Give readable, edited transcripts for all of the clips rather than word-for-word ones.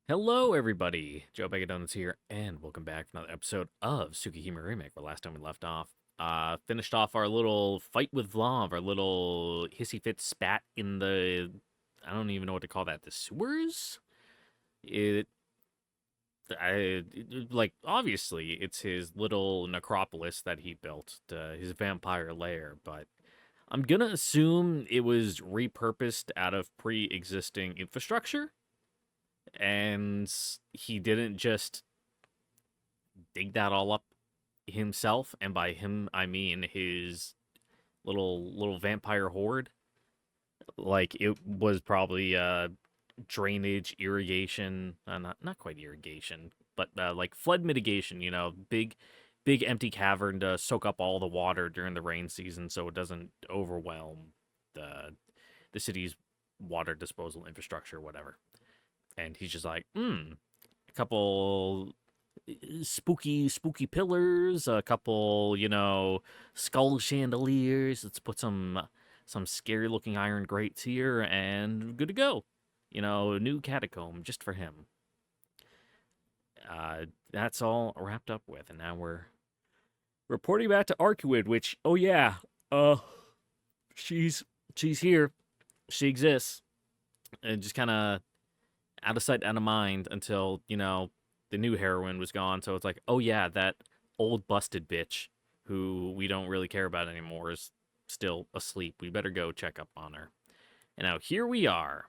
Hello, everybody. Joe Bag of Donuts here, and welcome back for another episode of Tsukihime Remake. Where last time we left off, finished off our little fight with Vlav, our little hissy fit spat in I don't even know what to call that, the sewers. It, like obviously it's his little necropolis that he built, his vampire lair, but I'm gonna assume it was repurposed out of pre-existing infrastructure and he didn't just dig that all up himself, and by him I mean his little vampire horde. Like it was probably drainage, irrigation, not quite irrigation, but like flood mitigation. Big empty cavern to soak up all the water during the rain season, so it doesn't overwhelm the city's water disposal infrastructure, whatever. And he's just like, a couple spooky pillars, a couple, skull chandeliers. Let's put some scary looking iron grates here and good to go. A new catacomb just for him. That's all wrapped up with, and now we're reporting back to Arcuid, which oh yeah, uh she's she's here. She exists. And just kinda out of sight, out of mind until, the new heroine was gone. So it's like, oh yeah, that old busted bitch who we don't really care about anymore is still asleep. We better go check up on her. And now here we are.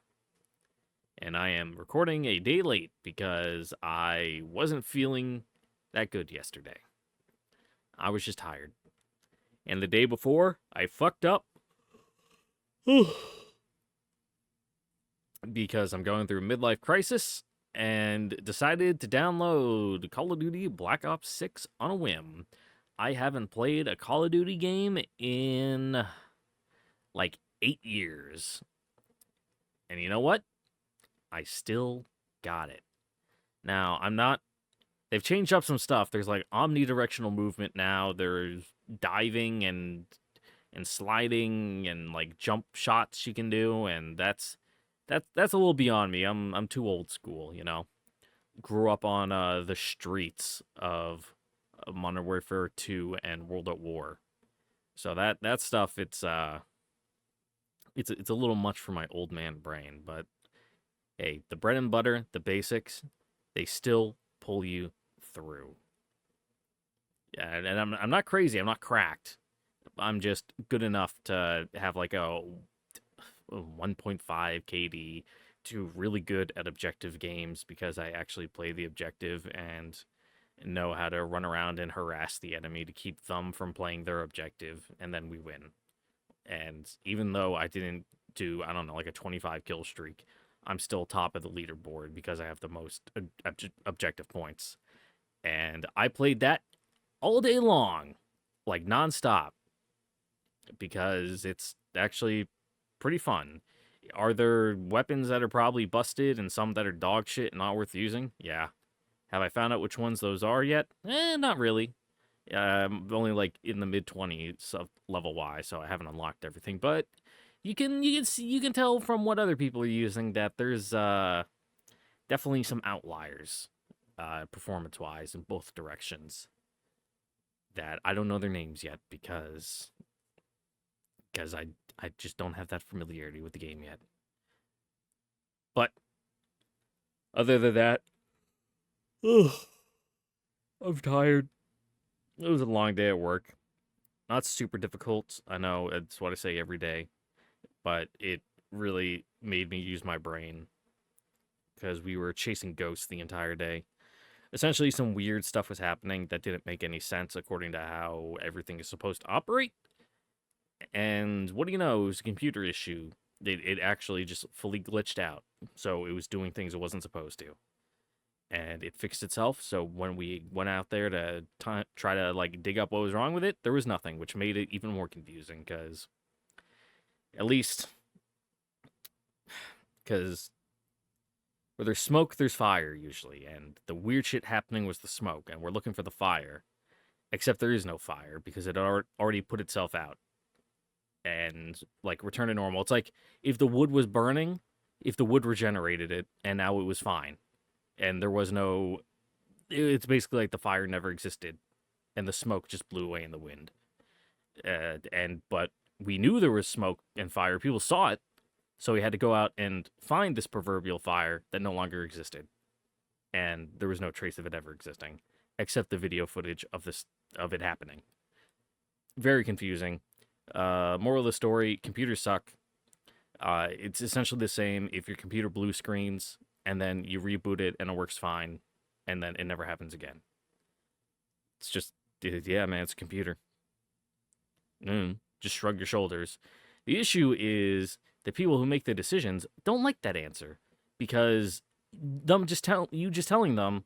And I am recording a day late because I wasn't feeling that good yesterday. I was just tired. And the day before, I fucked up because I'm going through a midlife crisis and decided to download Call of Duty Black Ops 6 on a whim. I haven't played a Call of Duty game in like 8 years. And you know what? I still got it. Now, they've changed up some stuff. There's like omnidirectional movement now. There's diving and sliding and like jump shots you can do, and that's a little beyond me. I'm too old school. Grew up on the streets of Modern Warfare 2 and World at War. So that stuff it's a little much for my old man brain, but hey, the bread and butter, the basics, they still pull you through. Yeah, and I'm not crazy, I'm not cracked. I'm just good enough to have like a 1.5 KD to really good at objective games because I actually play the objective and know how to run around and harass the enemy to keep them from playing their objective, and then we win. And even though I didn't do, I don't know, like a 25 kill streak, I'm still top of the leaderboard because I have the most objective points. And I played that all day long, like nonstop, because it's actually pretty fun. Are there weapons that are probably busted and some that are dog shit and not worth using? Yeah. Have I found out which ones those are yet? Not really. I'm only like in the mid 20s of level Y, so I haven't unlocked everything. But you can tell from what other people are using that there's definitely some outliers, performance wise in both directions. That I don't know their names yet because I just don't have that familiarity with the game yet. But other than that, ugh, I'm tired. It was a long day at work. Not super difficult. I know it's what I say every day, but it really made me use my brain because we were chasing ghosts the entire day. Essentially, some weird stuff was happening that didn't make any sense according to how everything is supposed to operate. And what do you know? It was a computer issue. It actually just fully glitched out. So it was doing things it wasn't supposed to. And it fixed itself. So when we went out there to try to like dig up what was wrong with it, there was nothing, which made it even more confusing because at least because where there's smoke, there's fire usually. And the weird shit happening was the smoke, and we're looking for the fire. Except there is no fire because it already put itself out and like return to normal. It's like if the wood was burning, if the wood regenerated it, and now it was fine. and there was no. It's basically like the fire never existed, and the smoke just blew away in the wind. But we knew there was smoke and fire. People saw it, so we had to go out and find this proverbial fire that no longer existed, and there was no trace of it ever existing, except the video footage of it happening. Very confusing. Moral of the story: computers suck. It's essentially the same if your computer blue screens and then you reboot it and it works fine, and then it never happens again. It's just, yeah, man, it's a computer. Just shrug your shoulders. The issue is the people who make the decisions don't like that answer because just telling them,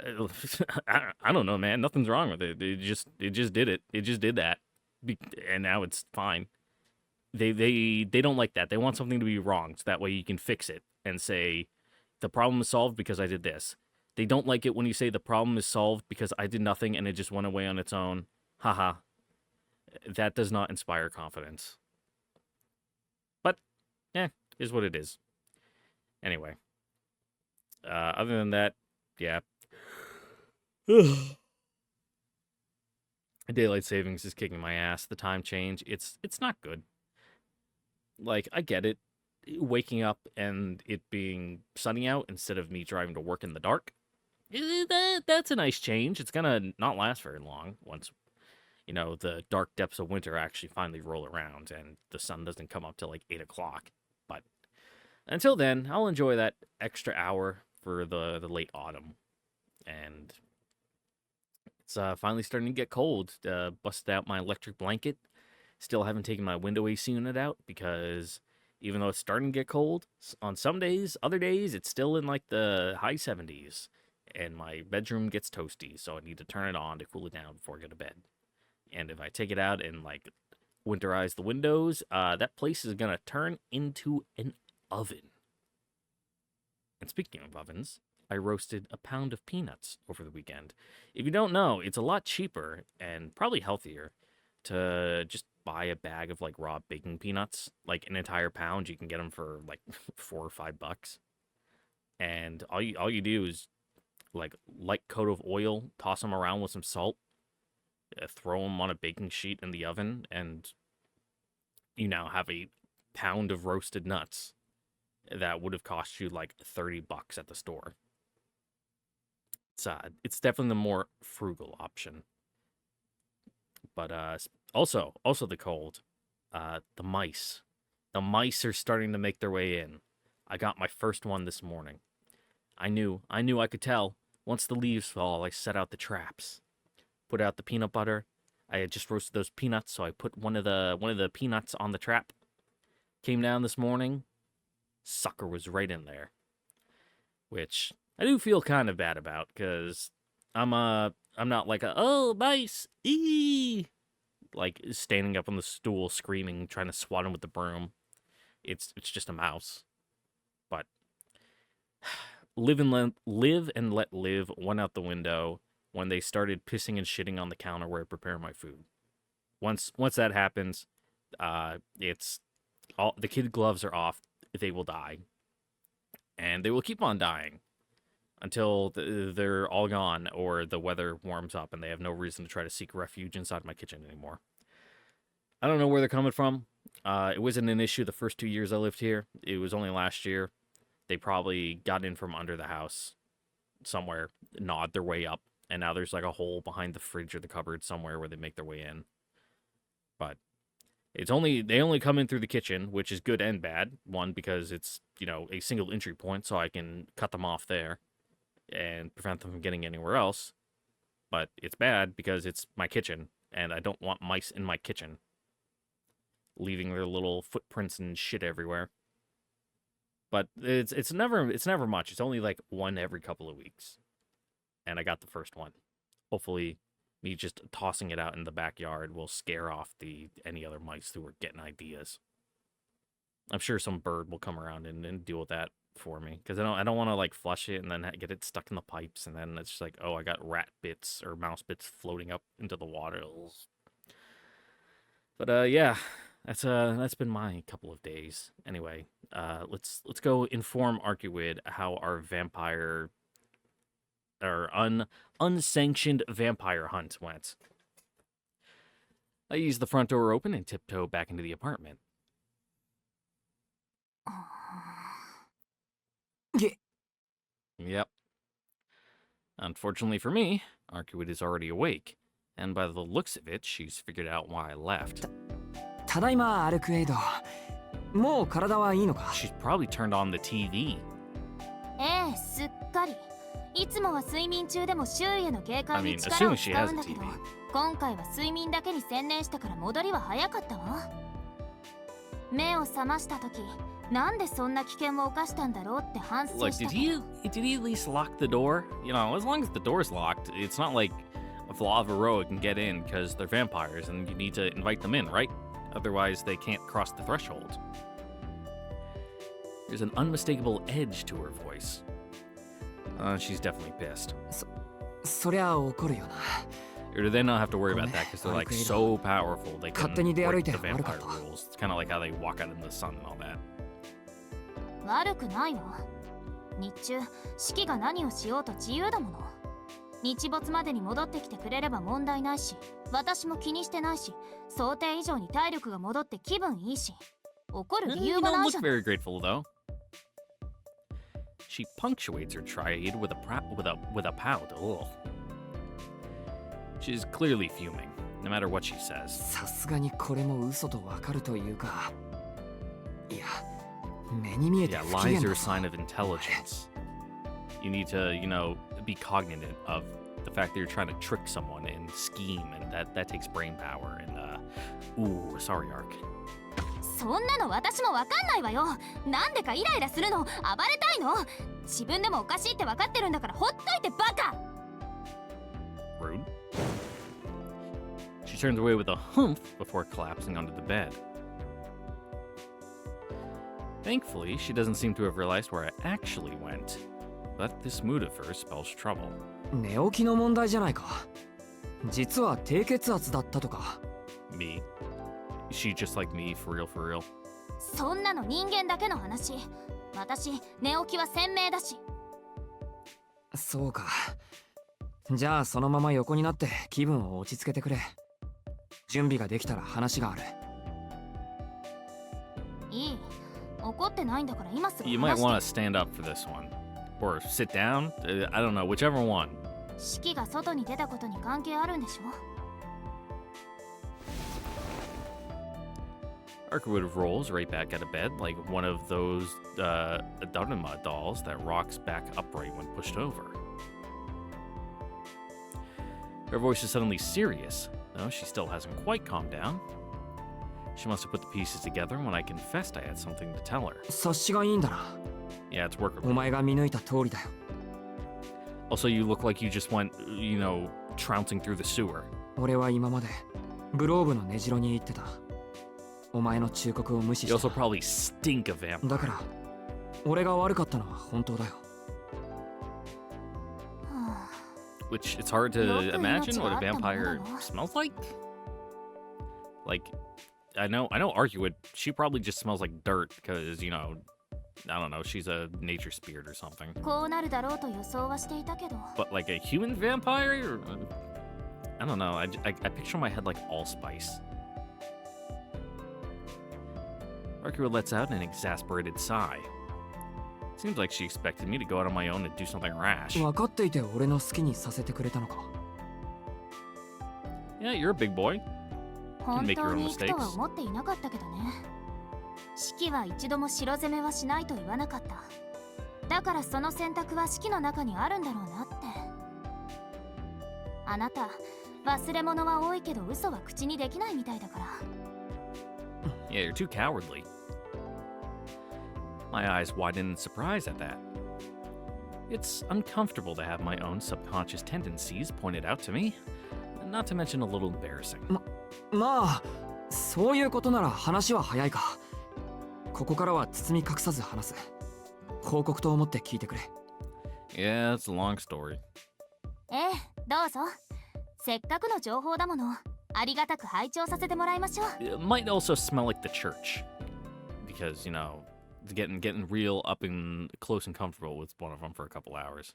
I don't know, man, nothing's wrong with it. It just did it. It just did that, and now it's fine. They don't like that. They want something to be wrong, so that way you can fix it and say the problem is solved because I did this. They don't like it when you say the problem is solved because I did nothing and it just went away on its own. Haha. That does not inspire confidence. But, is what it is. Anyway, other than that, yeah. Daylight savings is kicking my ass. The time change, it's not good. Like, I get it. Waking up and it being sunny out instead of me driving to work in the dark. That's a nice change. It's gonna not last very long once the dark depths of winter actually finally roll around and the sun doesn't come up till like 8 o'clock. But until then, I'll enjoy that extra hour for the late autumn. And it's finally starting to get cold. Busted out my electric blanket. Still haven't taken my window AC unit out because even though it's starting to get cold, on some days, other days, it's still in like the high 70s. And my bedroom gets toasty, so I need to turn it on to cool it down before I go to bed. And if I take it out and like winterize the windows, that place is gonna turn into an oven. And speaking of ovens, I roasted a pound of peanuts over the weekend. If you don't know, it's a lot cheaper and probably healthier to just buy a bag of like raw baking peanuts, like an entire pound. You can get them for like $4 or $5, and all you do is like light coat of oil, toss them around with some salt, throw them on a baking sheet in the oven, and you now have a pound of roasted nuts that would have cost you like $30 at the store. It's definitely the more frugal option. But also the cold, the mice. The mice are starting to make their way in. I got my first one this morning. I knew I could tell. Once the leaves fall, I set out the traps. Put out the peanut butter. I had just roasted those peanuts, so I put one of the peanuts on the trap. Came down this morning, sucker was right in there. Which I do feel kind of bad about, because I'm not like mice, like standing up on the stool screaming, trying to swat him with the broom. It's just a mouse. But live and let live went out the window when they started pissing and shitting on the counter where I prepare my food. Once that happens, it's all the kid gloves are off. They will die, and they will keep on dying until they're all gone or the weather warms up and they have no reason to try to seek refuge inside my kitchen anymore. I don't know where they're coming from. It wasn't an issue the first 2 years I lived here. It was only last year. They probably got in from under the house somewhere, gnawed their way up, and now there's like a hole behind the fridge or the cupboard somewhere where they make their way in. But they only come in through the kitchen, which is good and bad. One, because it's a single entry point, so I can cut them off there and prevent them from getting anywhere else. But it's bad because it's my kitchen, and I don't want mice in my kitchen, leaving their little footprints and shit everywhere. But it's never much. It's only like one every couple of weeks, and I got the first one. Hopefully, me just tossing it out in the backyard will scare off any other mice who are getting ideas. I'm sure some bird will come around and deal with that for me, because I don't want to like flush it and then get it stuck in the pipes, and then it's just like, oh, I got rat bits or mouse bits floating up into the water. But yeah, that's been my couple of days. Anyway, let's go inform Arcuid how our vampire unsanctioned vampire hunt went. I ease the front door open and tiptoe back into the apartment. Yep. Unfortunately for me, Arcuit is already awake, and by the looks of it, she's figured out why I left. ただいまアルクエイド。もう体はいいのか？ She's probably turned on the TV. ええ、すっかり。いつもは睡眠中でも周囲への警戒 I に mean, 力を assuming she 使 has う a んだけど、 TV. 今回は睡眠だけに専念したから戻りは早かったわ。目を覚ました時、なんでそんな危険を冒したんだろうって反省 Look, した did けど。 he at least lock the door? You know, as long as the door's locked, it's not like a flaw of a row can get in because they're vampires and you need to invite them in, right? Otherwise, they can't cross the threshold. There's an unmistakable edge to her voice. She's definitely pissed. そりゃ怒るよな。 Or do they not have to worry about that because they're like so powerful they can 勝手に出歩い break て the 悪か vampire った。 rules? It's kind of like how they walk out in the sun and all that. 悪くないわ。日中、四季が何をしようと自由だもの。日没までに戻ってきてくれれば問題ないし、私も気にしてないし、想定以上に体力が戻って気分いいし、怒る理 You 由が don't ない look じゃん。 very grateful though. She punctuates her tirade with a pout. Ugh. She's clearly fuming, no matter what she says. さすがにこれも嘘とわかるというか。いや、目に見えて Yeah, 不機 lies 嫌 are だ a ぞ。 sign of intelligence. You need to, be cognizant of the fact that you're trying to trick someone and scheme, and that takes brain power. And ooh, sorry, Ark. そんなの私もわかんないわよ。なんでかイライラするの。暴れたいの。自分でもおかしいってわかってるんだからほっといてバカ。 Rude. She turns away with a humph before collapsing onto the bed. Thankfully, she doesn't seem to have realized where I actually went. But this mood of hers spells trouble. 寝起きの問題じゃないか。実は低血圧だったとか。 Me? Is she just like me, for real, for real? そんなの人間だけの話。私、寝起きは鮮明だし。そうか。じゃあそのまま横になって気分を落ち着けてくれ。準備ができたら話がある。いい。怒ってないんだから今すぐ You might 話 want して。 to stand up for this one. Or sit down. I don't know, whichever one. 四季が外に出たことに関係あるんでしょ。 Arcuit rolls right back out of bed like one of those Dharma dolls that rocks back upright when pushed over. Her voice is suddenly serious, though she still hasn't quite calmed down. She must have put the pieces together when I confessed I had something to tell her. 察しがいいんだな。 Yeah, it's workable. お前が見抜いた通りだよ。 Also, you look like you just went, trouncing through the sewer. 俺は今までグローブの根城に行ってた。お前の忠告を無視 You し also た。 probably stink of vampire. だから俺が悪かったのは本当だよ。はあ Which it's hard to Look, imagine what a you know, vampire smells like. Like, I know Arcuit, she probably just smells like dirt because, I don't know, she's a nature spirit or something. こうなるだろうと予想はしていたけど。 But like a human vampire? I don't know, I picture in my head like allspice. Arcuit lets out an exasperated sigh. Seems like she expected me to go out on my own and do something rash. 分かっていて俺の好きにさせてくれたのか。 Yeah, you're a big boy. 本 make 当 your own に行くとは mistakes. 思っていなかったけどね。四季は一度も城攻めはしないと言わなかった。だからその選択は四季の中にあるんだろうなって。あなた、忘れ物は多いけど嘘は口にできないみたいだから。 Yeah, you're too cowardly. My eyes widen in surprise at that. It's uncomfortable to have my own subconscious tendencies pointed out to me, not to mention a little embarrassing. まあそういうことなら話は早いか。ここからは包み隠さず話す。報告と思って聞いてくれ。 Yeah, it's a long story. ええ、どうぞ。せっかくの情報だもの。ありがたく拝聴させてもらいましょう。 It might also smell like the church. Because, getting real up and close and comfortable with one of them for a couple hours.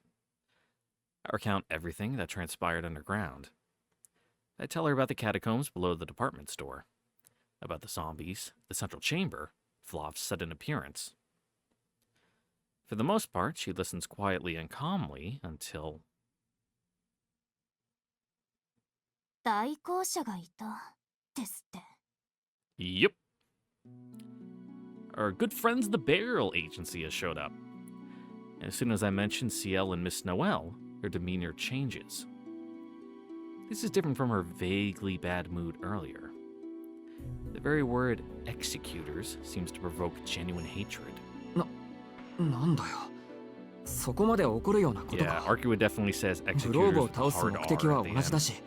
I recount everything that transpired underground. I tell her about the catacombs below the department store, about the zombies, the central chamber, Flov's sudden appearance. For the most part, she listens quietly and calmly until... 代行者がいたですって。 Yep. Our good friends, the Burial Agency, has showed up. And as soon as I mention Ciel and Miss Noel, her demeanor changes. This is different from her vaguely bad mood earlier. The very word executors seems to provoke genuine hatred. なんだよ。そこまで怒るようなこと Yeah, か。 Arcuit definitely says グローブ executors を with 倒す hard 目的 R は at the 同じだ end. し、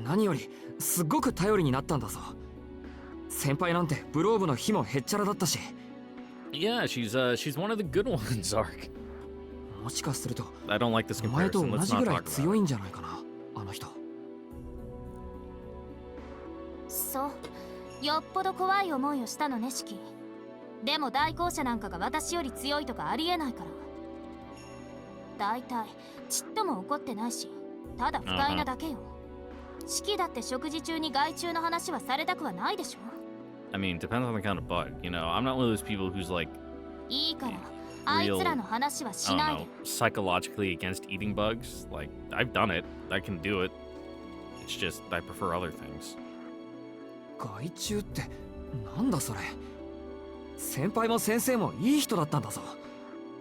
何よりすっごく頼りになったんだぞ。先輩なんてブローブの火もへっちゃらだったし。 Yeah, she's one of the good ones, Ark. もしかすると I don't like this お前と comparison. 同 Let's じ not ぐらい talk about 強 it. いんじゃないかな、あの人。そう、よっぽど怖い思いをしたのね、シキ。でも代行者なんかが私より強いとかありえないから。大体ちっとも怒ってないし、ただ不快なだけよ。シキだって食事中に害虫の話はされたくはないでしょ。 I mean, depends on the kind of bug. You know, I'm not one of those people who's like, いいから、あいつらの話はし I ない don't で。 know, psychologically against eating bugs. Like, I've done it. I can do it. It's just, I prefer other things. 害虫ってなんだそれ。先輩も先生もいい人だったんだぞ。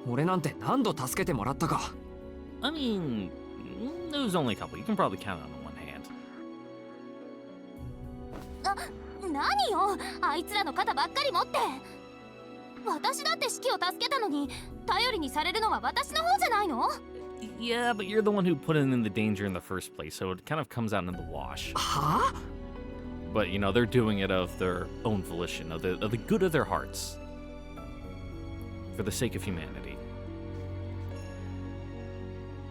俺なんて何度助けてもらったか。 I mean, there was only a couple. You can probably count on one hand. 何よ、あいつらの肩ばっかり持って。私だってシキを助けたのに、頼りにされるのは私の方じゃないの？ Yeah, but you're the one who put him in the danger in the first place, so it kind of comes out in the wash. はあ？ But, you know, they're doing it of their own volition, of the good of their hearts. For the sake of humanity.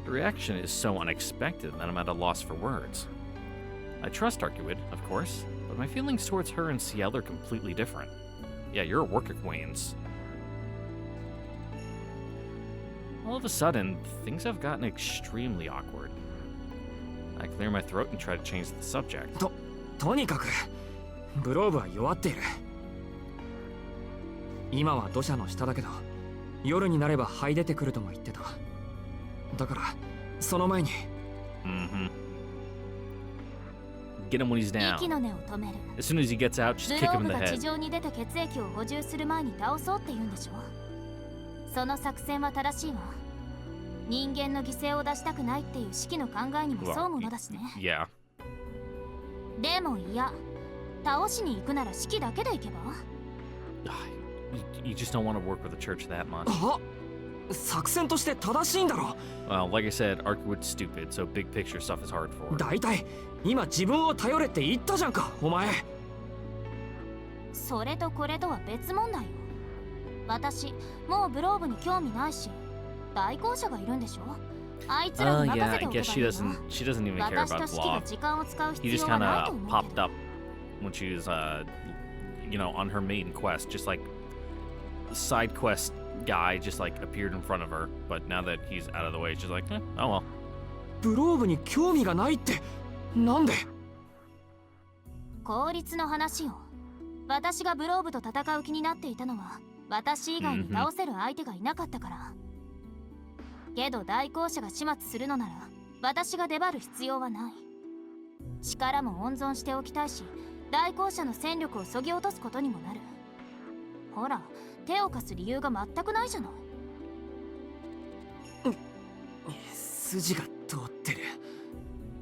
The reaction is so unexpected that I'm at a loss for words. I trust Arcuit, of course, but my feelings towards her and Ciel are completely different. Yeah, you're a work acquaintance. All of a sudden, things have gotten extremely awkward. I clear my throat and try to change the subject. とにかくブローブは弱っている。今は土砂の下だけど、夜になれば這い出てくるとも言ってた。だからその前に。Mm-hmm. Get him when he's down. 息の根を止める。 As soon as he gets out, just ブ kick ロ him ー in ブ the が地 head. 上に出て血液を補充する前に倒そうって言うんでしょ。その作戦は正しいわ。人間の犠牲を出したくないっていうシキの考えにもそうものだしね。 Yeah. でもいや、倒しに行くならシキだけで行けば？ You just don't want to work with the church that much. あ、作戦として正しいんだろ。 Well, like I said, Arcuit's stupid, so big picture stuff is hard for her. だいたい今自分を頼れって言ったじゃんか、お前。それとこれとは別問題よ。私もうブローブに興味ないし、代行者がいるんでしょ。あいつらに任 Yeah, せ I ておけば guess いいの。 she doesn't even care 私 about とシキが Blob. 時間を使う He 必 just 要は kind ないと of 思う popped けど。 up when she was, you know, on her main quest. Just like side quest guy just like appeared in front of her. But now that he's out of the way, she's like, oh well. ブローブに興味がないってなんで？効率の話よ。私がブローブと戦う気になっていたのは私以外に倒せる相手がいなかったから。けど代行者が始末するのなら私が出張る必要はない。力も温存しておきたいし、代行者の戦力を削ぎ落とすことにもなる。ほら、手を貸す理由が全くないじゃない。筋が通ってる。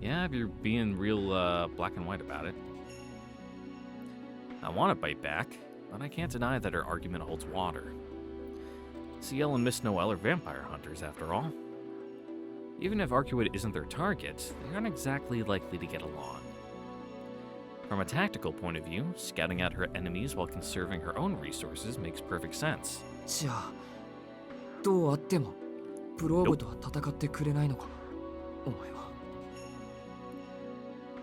Yeah, if you're being real black and white about it. I want to bite back, but I can't deny that her argument holds water. Ciel and Miss Noel are vampire hunters, after all. Even if Arcuit isn't their target, they aren't exactly likely to get along. From a tactical point of view, scouting out her enemies while conserving her own resources makes perfect sense. じゃあどうあってもブローブとは戦ってくれないのか、お前は。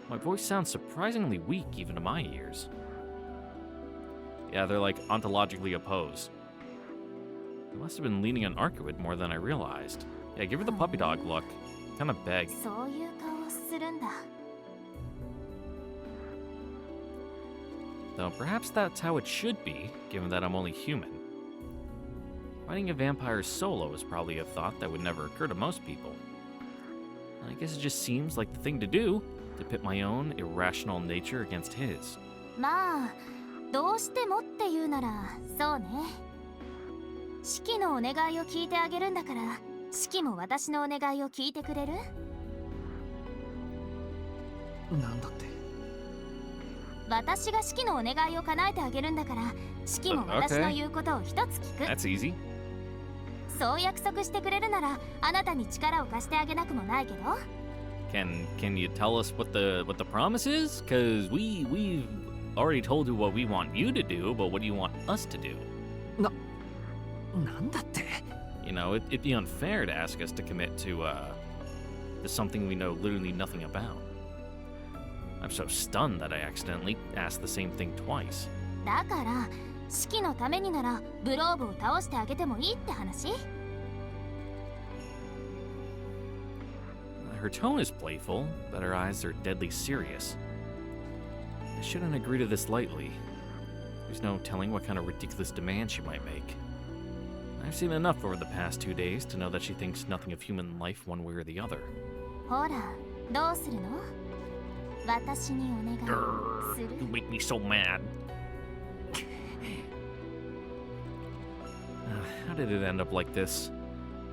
My voice sounds surprisingly weak even to my ears. Yeah, they're like ontologically opposed. I must have been leaning on Arcuit more than I realized. Yeah, give her the puppy dog look. kind of beg. そういう顔をするんだ。 Though perhaps that's how it should be, given that I'm only human. Fighting a vampire solo is probably a thought that would never occur to most people. I guess it just seems like the thing to do, to pit my own irrational nature against his. まあどうしてもって言うならそうね。四季のお願いを聞いてあげるんだから、四季も私のお願いを聞いてくれる？なんだって。私が四季のお願いを叶えてあげるんだから、四季も私の言うことを一つ聞く。 That's easy. そう約束してくれるなら、あなたに力を貸してあげなくもないけど。 Can you tell us what the promise is? Cause we've already told you what we want you to do, but what do you want us to do? なんだって。 You know, it'd be unfair to ask us to commit to something we know literally nothing about. I'm so stunned that I accidentally asked the same thing twice. だから四季のためにならブローブを倒してあげてもいいって話。 Her tone is playful, but her eyes are deadly serious. I shouldn't agree to this lightly. There's no telling what kind of ridiculous demand she might make. I've seen enough over the past 2 days to know that she thinks nothing of human life one way or the other. ほらどうするの？私にお願いする？ You make me so mad. How did it end up like this?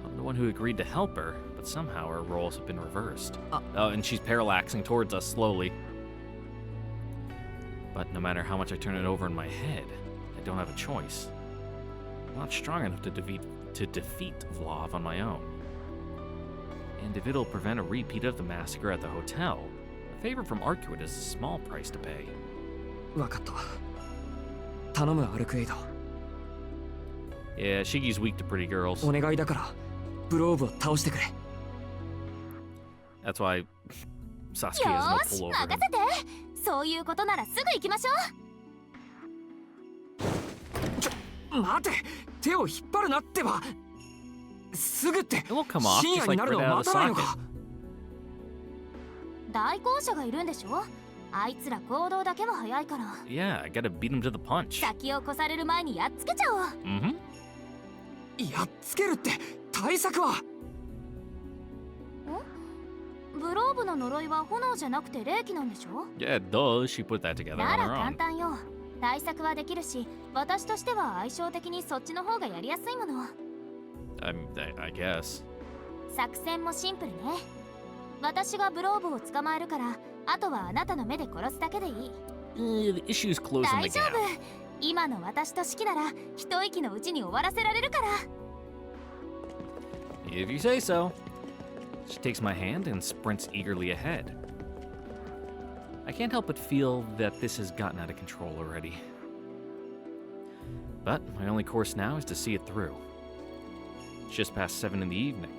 I'm the one who agreed to help her, but somehow our roles have been reversed. Oh, and she's parallaxing towards us slowly. But no matter how much I turn it over in my head, I don't have a choice. I'm not strong enough to defeat Vlav on my own. And if it'll prevent a repeat of the massacre at the hotel, a favor from Arcuit is a small price to pay. わかったわ。頼むアルクエイド。 Yeah, Shigi's weak to pretty girls. お願いだからブローブを倒してくれ。 That's why よ Sasuke has no ーし pull over 任 him. せて。そういうことならすぐ行きましょう。待て、手を引っ張るなってば。すぐって It won't come off, 深 just 夜に like なる right のを out of 待 the たないの socket. か。代行者がいるんでしょ？あいつら行動だけは早いから。 Yeah, I gotta beat him to the punch. 先を越される前にやっつけちゃおう。 Mm-hmm. やっつけるって対策は。ブローブの呪いは炎じゃなくて霊気なんでしょ？ Yeah, duh, she put that together な on ら her 簡 own. 単よ。対策はできるし、私としては相性的にそっちの方がやりやすいもの。 I guess. 作戦もシンプルね。私がブローブを捕まえるから、あとはあなたの目で殺すだけでいい。 The issue's closing 大 the 丈 gap. 夫。今の私と式なら一息のうちに終わらせられるから。 If you say so. She takes my hand and sprints eagerly ahead. I can't help but feel that this has gotten out of control already. But my only course now is to see it through. It's just past 7 in the evening.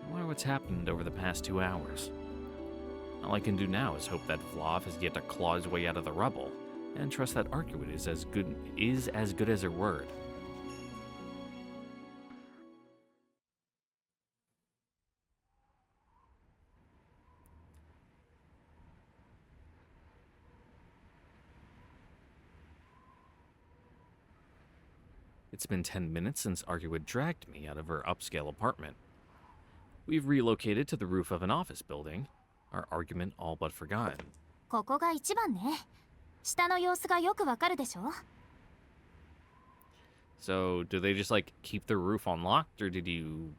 I wonder what's happened over the past 2 hours. All I can do now is hope that Vlav has yet to claw his way out of the rubble, and trust that Arcuit is as good as her word. It's been 10 minutes since Arcuit dragged me out of her upscale apartment. We've relocated to the roof of an office building, our argument all but forgotten. ここが一番ね。下の様子がよくわかるでしょ？ So, do they just like keep the roof unlocked, or did you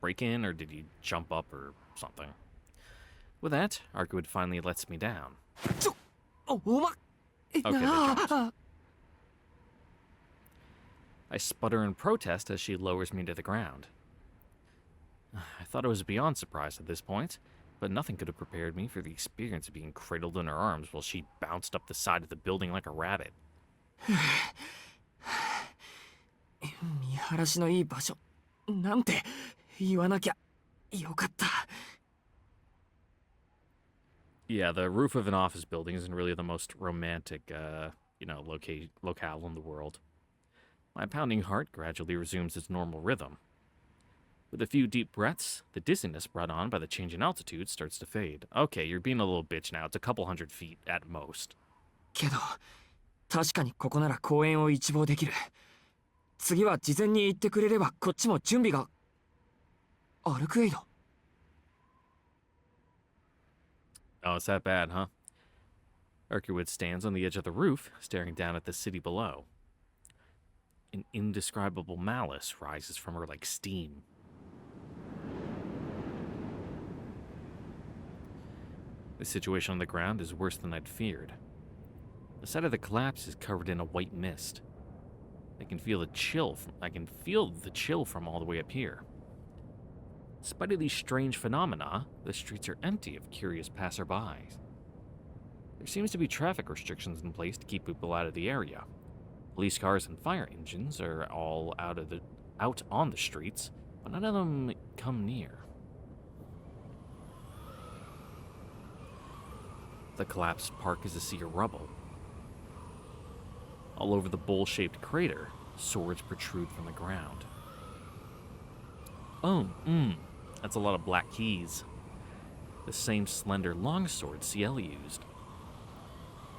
break in, or did you jump up, or something? With that, Arcuit finally lets me down. お前。 Okay, they jumped. I sputter in protest as she lowers me to the ground. I thought I was beyond surprised at this point, but nothing could have prepared me for the experience of being cradled in her arms while she bounced up the side of the building like a rabbit. 見晴らしのいい場所なんて言わなきゃよかった。 Yeah, the roof of an office building isn't really the most romantic, locale in the world. My pounding heart gradually resumes its normal rhythm. With a few deep breaths, the dizziness brought on by the change in altitude starts to fade. Okay, you're being a little bitch now. It's a couple hundred feet at most. けど確かにここなら公園を一望できる。次は事前に言ってくれればこっちも準備が。アルクエイド。 Oh, it's that bad, huh? Arcuwood stands on the edge of the roof, staring down at the city below. An indescribable malice rises from her like steam. The situation on the ground is worse than I'd feared. The site of the collapse is covered in a white mist. I can feel the chill from all the way up here. In spite of these strange phenomena, the streets are empty of curious passersby. There seems to be traffic restrictions in place to keep people out of the area. Police cars and fire engines are all out on the streets, but none of them come near. The collapsed park is a sea of rubble. All over the bowl-shaped crater, swords protrude from the ground. Oh, that's a lot of black keys. The same slender longsword Ciel used.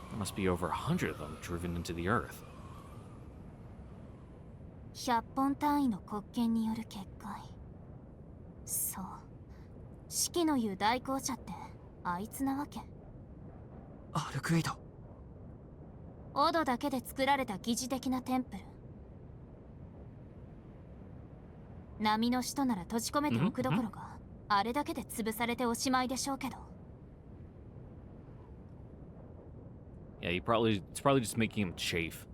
There must be over 100 of them driven into the earth. 100本単位の黒剣による結界。そう。四季の言う代行者ってあいつなわけ。アルクエイド。オドだけで作られた疑似的なテンプル。波の使徒なら閉じ込めておくどころか、あれだけで潰されておしまいでしょうけど。Yeah, it's probably just making him chafe.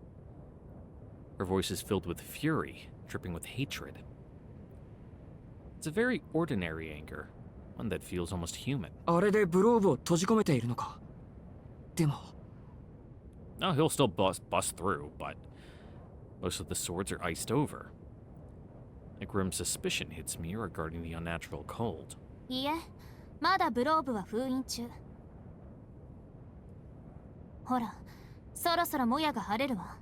Her voice is filled with fury, dripping with hatred. It's a very ordinary anger, one that feels almost human. あれでブローブを閉じ込めているのか。でも。No, he'll still bust through, but most of the swords are iced over. A grim suspicion hits me regarding the unnatural cold. いいえ、まだブローブは封印中。ほら、そろそろもやが晴れるわ。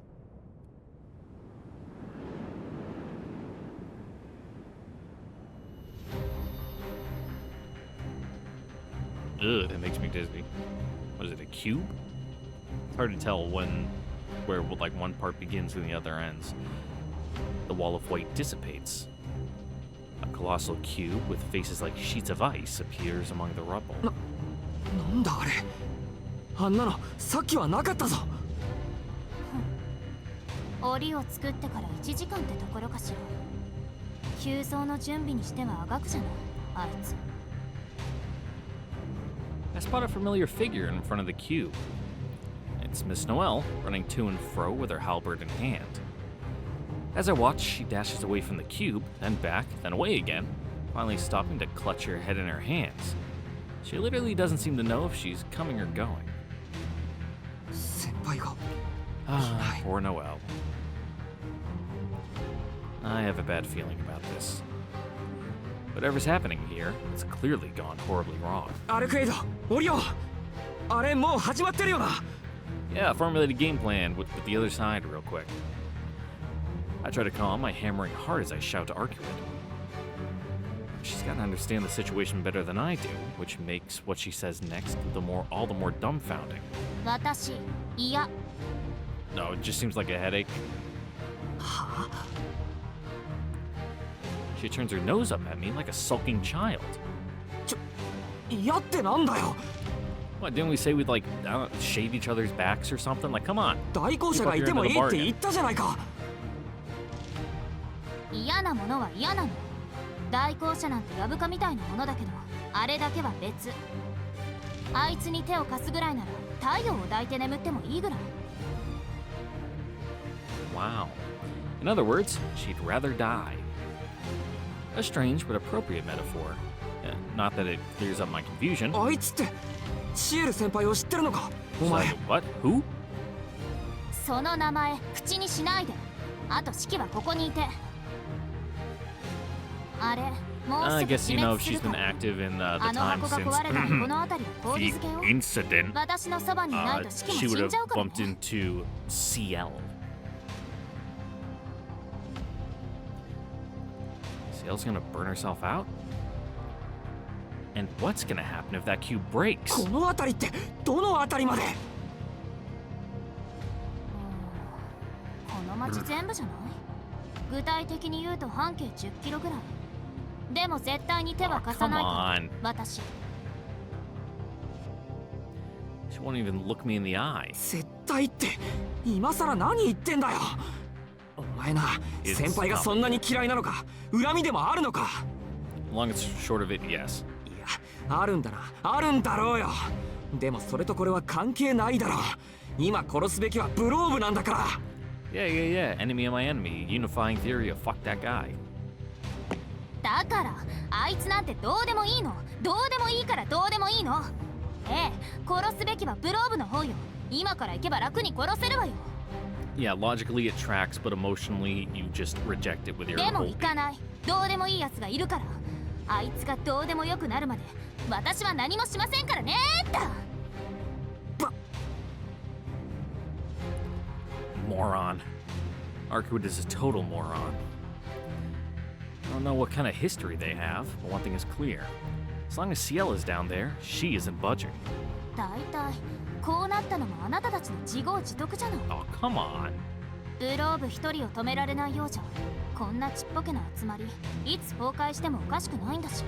Ugh, that makes me dizzy. What is it, a cube? It's hard to tell where like one part begins and the other ends. The wall of white dissipates. A colossal cube with faces like sheets of ice appears among the rubble. なんだあれ。あんなのさっきはなかったぞ。檻を作ってから1時間ってところかしら。急増の準備にしてはあがくじゃないあいつ。I spot a familiar figure in front of the cube. It's Miss Noelle, running to and fro with her halberd in hand. As I watch, she dashes away from the cube, then back, then away again, finally stopping to clutch her head in her hands. She literally doesn't seem to know if she's coming or going. 先輩が。Ah, poor Noelle. I have a bad feeling about this. Whatever's happening here, it's clearly gone horribly wrong. アルクエイド、降りよう。あれもう始まってるよな。Yeah, formulate a game plan with the other side real quick. I try to calm my hammering heart as I shout to Arcuwood. She's got to understand the situation better than I do, which makes what she says next all the more dumbfounding. 私、いや。 No, it just seems like a headache. She turns her nose up at me like a sulking child. 嫌ってなんだよ。 What, didn't we say we'd like, I don't know, shave each other's backs or something? Like, come on. 代行者がいてもいいって言ったじゃないか。嫌なものは嫌なの。代行者なんてやぶかみたいなものだけど、あれだけは別。あいつに手を貸すぐらいなら太陽を抱いて眠ってもいいぐらい。Wow. In other words, she'd rather die. A strange but appropriate metaphor. Not that it clears up my confusion. あいつってシエル先輩を知ってるのか。お So, 前。 what? Who? その名前口にしないで。あと式はここにいて。あれ、もう I すぐ guess 死 you know 滅 if す she's るか been ら。 active in the あの time 箱が since 壊れたらこの辺りを氷 the 漬けよ。 incident. 私のそばにいないと式も She 死 would んじゃう have から bumped ね。 into Ciel. Ciel's gonna burn herself out? And what's gonna happen if that cube breaks? この辺りってどの辺りまで？この町全部じゃない？具体的に言うと半径10キロぐらい。でも絶対に手は貸さないから、私。She won't even look me in the eye. 絶対って今さら何言ってんだよ。お前な、先輩がそんなに嫌いなのか、恨みでもあるのか。Long and short of it, yes. いや、あるんだな、あるんだろうよ。でもそれとこれは関係ないだろう。今殺すべきはブローブなんだから。Yeah. Enemy of my enemy. Unifying theory of fuck that guy. だからあいつなんてどうでもいいの。どうでもいいからどうでもいいの。ええ、殺すべきはブローブの方よ。今から行けば楽に殺せるわよ。Yeah, logically it tracks, but emotionally you just reject it with your でも whole 行かない。どうでもいいやつがいるから。あいつがどうでもよくなるまで私は何もしませんからねーだ。Moron. Arcwood is a total moron. I don't know what kind of history they have, but one thing is clear. As long as Ciel is down there, she isn't budging. だいたいこうなったのもあなたたちの自業自得じゃない。 Oh, come on. ブローブ一人を止められないようじゃこんなちっぽけな集まりいつ崩壊してもおかしくないんだし。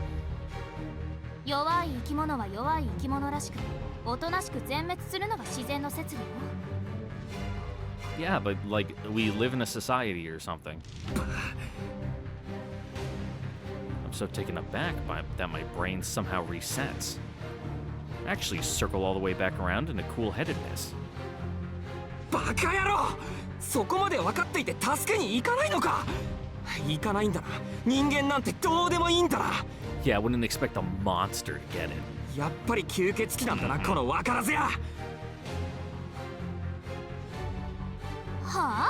弱い生き物は弱い生き物らしくおとなしく全滅するのが自然の説理よ。 Yeah, but like, we live in a society or something. I'm so taken aback by that my brain somehow resets. I actually circle all the way back around into cool-headedness. バカ野郎！そこまで分かっていて助けに行かないのか？行かないんだな。人間なんてどうでもいいんだな。Yeah, I wouldn't expect a monster to get it. やっぱり吸血鬼なんだな、この分からずや。はあ？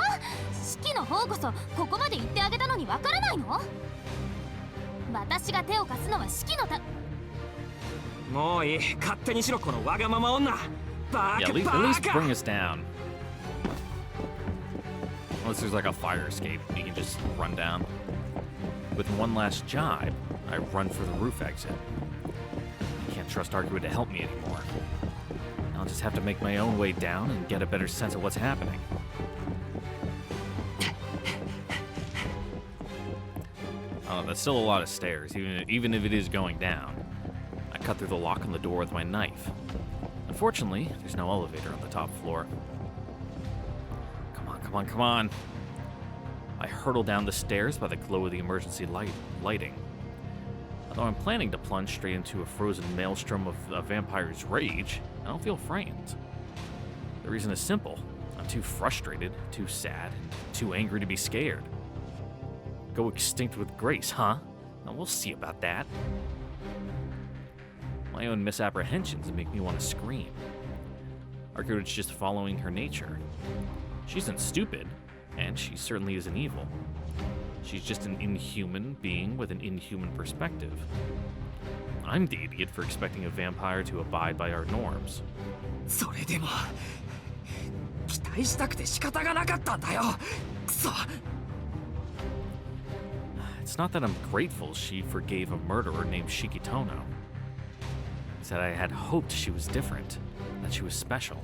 シキの方こそここまで言ってあげたのにわからないの？私が手を貸すのはシキのた。もういい、勝手にしろこのわがまま女。バ Yeah, カ at least バ bring カ。 us down. Unless there's like a fire escape, you can just run down. With one last jibe, I run for the roof exit. I can't trust Arcwood to help me anymore. I'll just have to make my own way down and get a better sense of what's happening. Oh, that's still a lot of stairs, even if it is going down. I cut through the lock on the door with my knife. Unfortunately, there's no elevator on the top floor. Come on. I hurtle down the stairs by the glow of the emergency lighting. Although I'm planning to plunge straight into a frozen maelstrom of a vampire's rage, I don't feel frightened. The reason is simple. I'm too frustrated, too sad, and too angry to be scared. Go extinct with grace, huh? Now we'll see about that. My own misapprehensions make me want to scream. Arcwood's just following her nature. She isn't stupid, and she certainly isn't evil. She's just an inhuman being with an inhuman perspective. I'm the idiot for expecting a vampire to abide by our norms. それでも期待したくて仕方がなかったんだよ。くそ。It's not that I'm grateful she forgave a murderer named Shikitono. It's that I had hoped she was different, that she was special.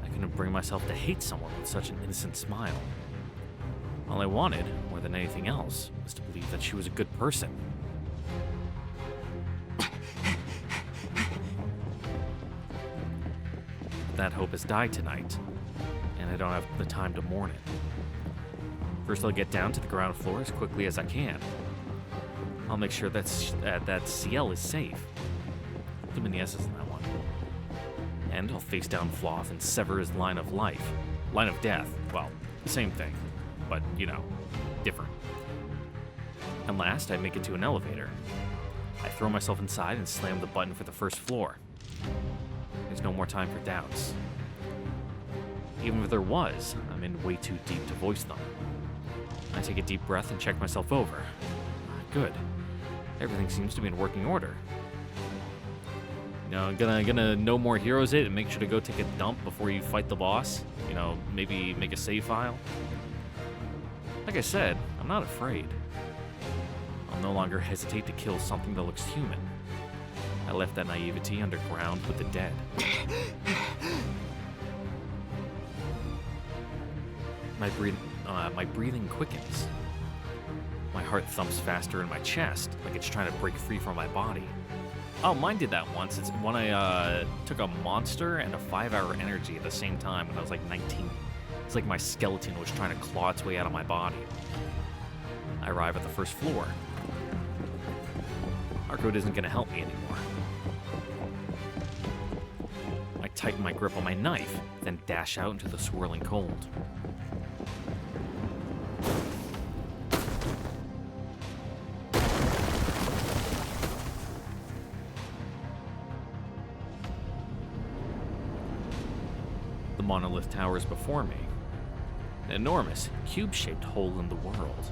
I couldn't bring myself to hate someone with such an innocent smile. All I wanted, more than anything else, was to believe that she was a good person. That hope has died tonight, and I don't have the time to mourn it. First, I'll get down to the ground floor as quickly as I can. I'll make sure that Ciel is safe. Too many S's in that one. And I'll face down Floth and sever his line of life. Line of death. Well, same thing, but, you know, different. And last, I make it to an elevator. I throw myself inside and slam the button for the first floor. There's no more time for doubts. Even if there was, I'm in way too deep to voice them. I take a deep breath and check myself over. Good. Everything seems to be in working order. You know, gonna no more heroes it and make sure to go take a dump before you fight the boss. You know, maybe make a save file. Like I said, I'm not afraid. no longer hesitate to kill something that looks human. I left that naivety underground with the dead. My breathing quickens. My heart thumps faster in my chest, like it's trying to break free from my body. Oh, mine did that once. It's when I took a monster and a 5-hour energy at the same time when I was like 19. It's like my skeleton was trying to claw its way out of my body. I arrive at the first floor. Our code isn't gonna help me anymore. I tighten my grip on my knife, then dash out into the swirling cold. The monolith towers before me. An enormous, cube-shaped hole in the world.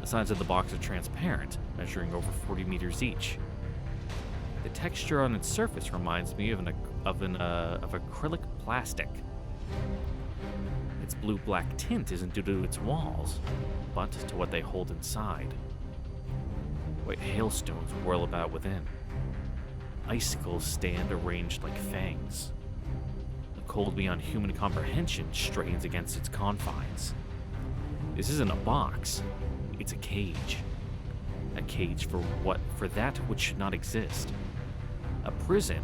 The sides of the box are transparent, measuring over 40 meters each. The texture on its surface reminds me of acrylic plastic. Its blue-black tint isn't due to its walls, but to what they hold inside. White hailstones whirl about within. Icicles stand arranged like fangs. The cold beyond human comprehension strains against its confines. This isn't a box. It's a cage. A cage for that which should not exist. A prison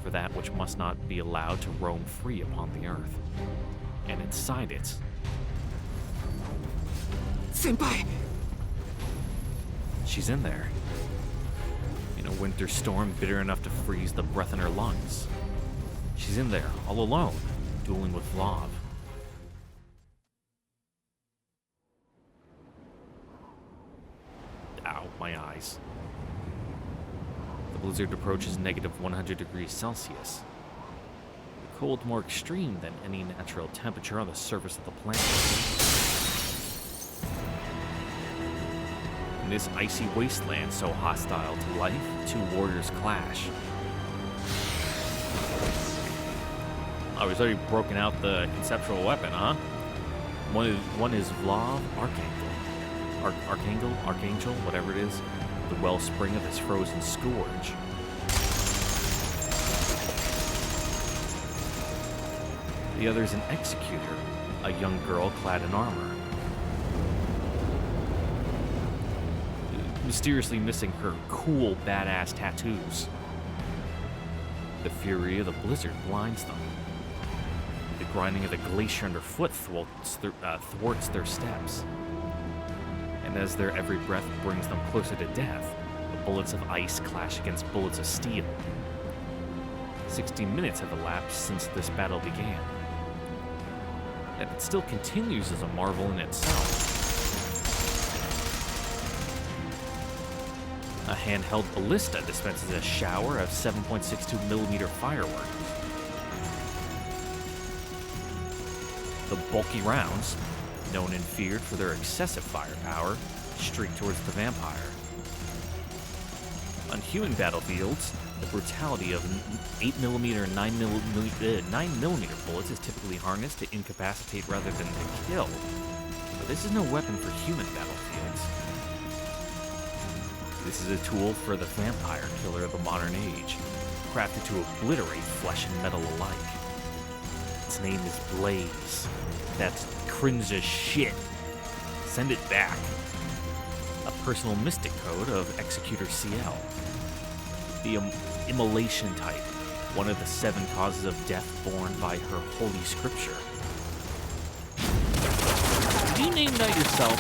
for that which must not be allowed to roam free upon the earth. And inside it... Senpai! She's in there. In a winter storm bitter enough to freeze the breath in her lungs. She's in there, all alone, dueling with Vlav. Ow, my eyes. The blizzard approaches negative 100 degrees Celsius. The cold more extreme than any natural temperature on the surface of the planet. In this icy wasteland so hostile to life, two warriors clash. Oh, he's already broken out the conceptual weapon, huh? One is Vlav Archangel, whatever it is, the wellspring of his frozen scourge. The other is an executor, a young girl clad in armor. Mysteriously missing her cool, badass tattoos. The fury of the blizzard blinds them. The grinding of the glacier underfoot thwarts their steps. And as their every breath brings them closer to death, the bullets of ice clash against bullets of steel. 60 minutes have elapsed since this battle began. And it still continues as a marvel in itself. A handheld ballista dispenses a shower of 7.62 millimeter fireworks. The bulky rounds, known and feared for their excessive firepower, streak towards the vampire. On human battlefields, the brutality of 8mm, 9mm bullets is typically harnessed to incapacitate rather than to kill. But this is no weapon for human battlefields. This is a tool for the vampire killer of the modern age, crafted to obliterate flesh and metal alike. Its name is Blaze. That's cringe as shit. Send it back. A personal mystic code of Executor Ciel. The immolation type, one of the 7 causes of death borne by her holy scripture. Have you named that yourself?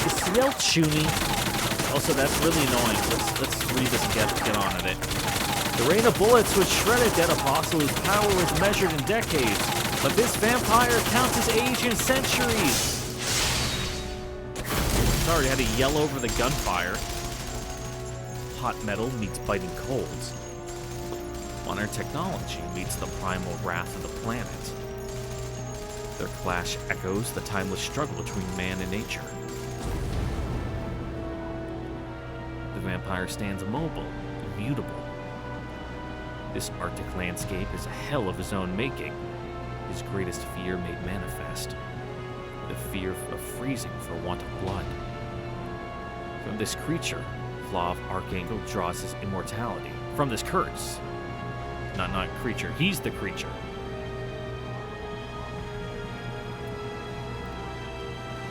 Is Ciel Chuni? Also, that's really annoying. Let's read this and get on with it. The rain of bullets would shred a dead apostle whose power was measured in decades, but this vampire counts his age in centuries. Sorry, I had to yell over the gunfire. Hot metal meets biting colds. Modern technology meets the primal wrath of the planet. Their clash echoes the timeless struggle between man and nature. The vampire stands immobile, immutable. This Arctic landscape is a hell of his own making, his greatest fear made manifest. the fear of freezing for want of blood. From this creature, Flav Archangel draws his immortality. From this curse. Not creature, he's the creature.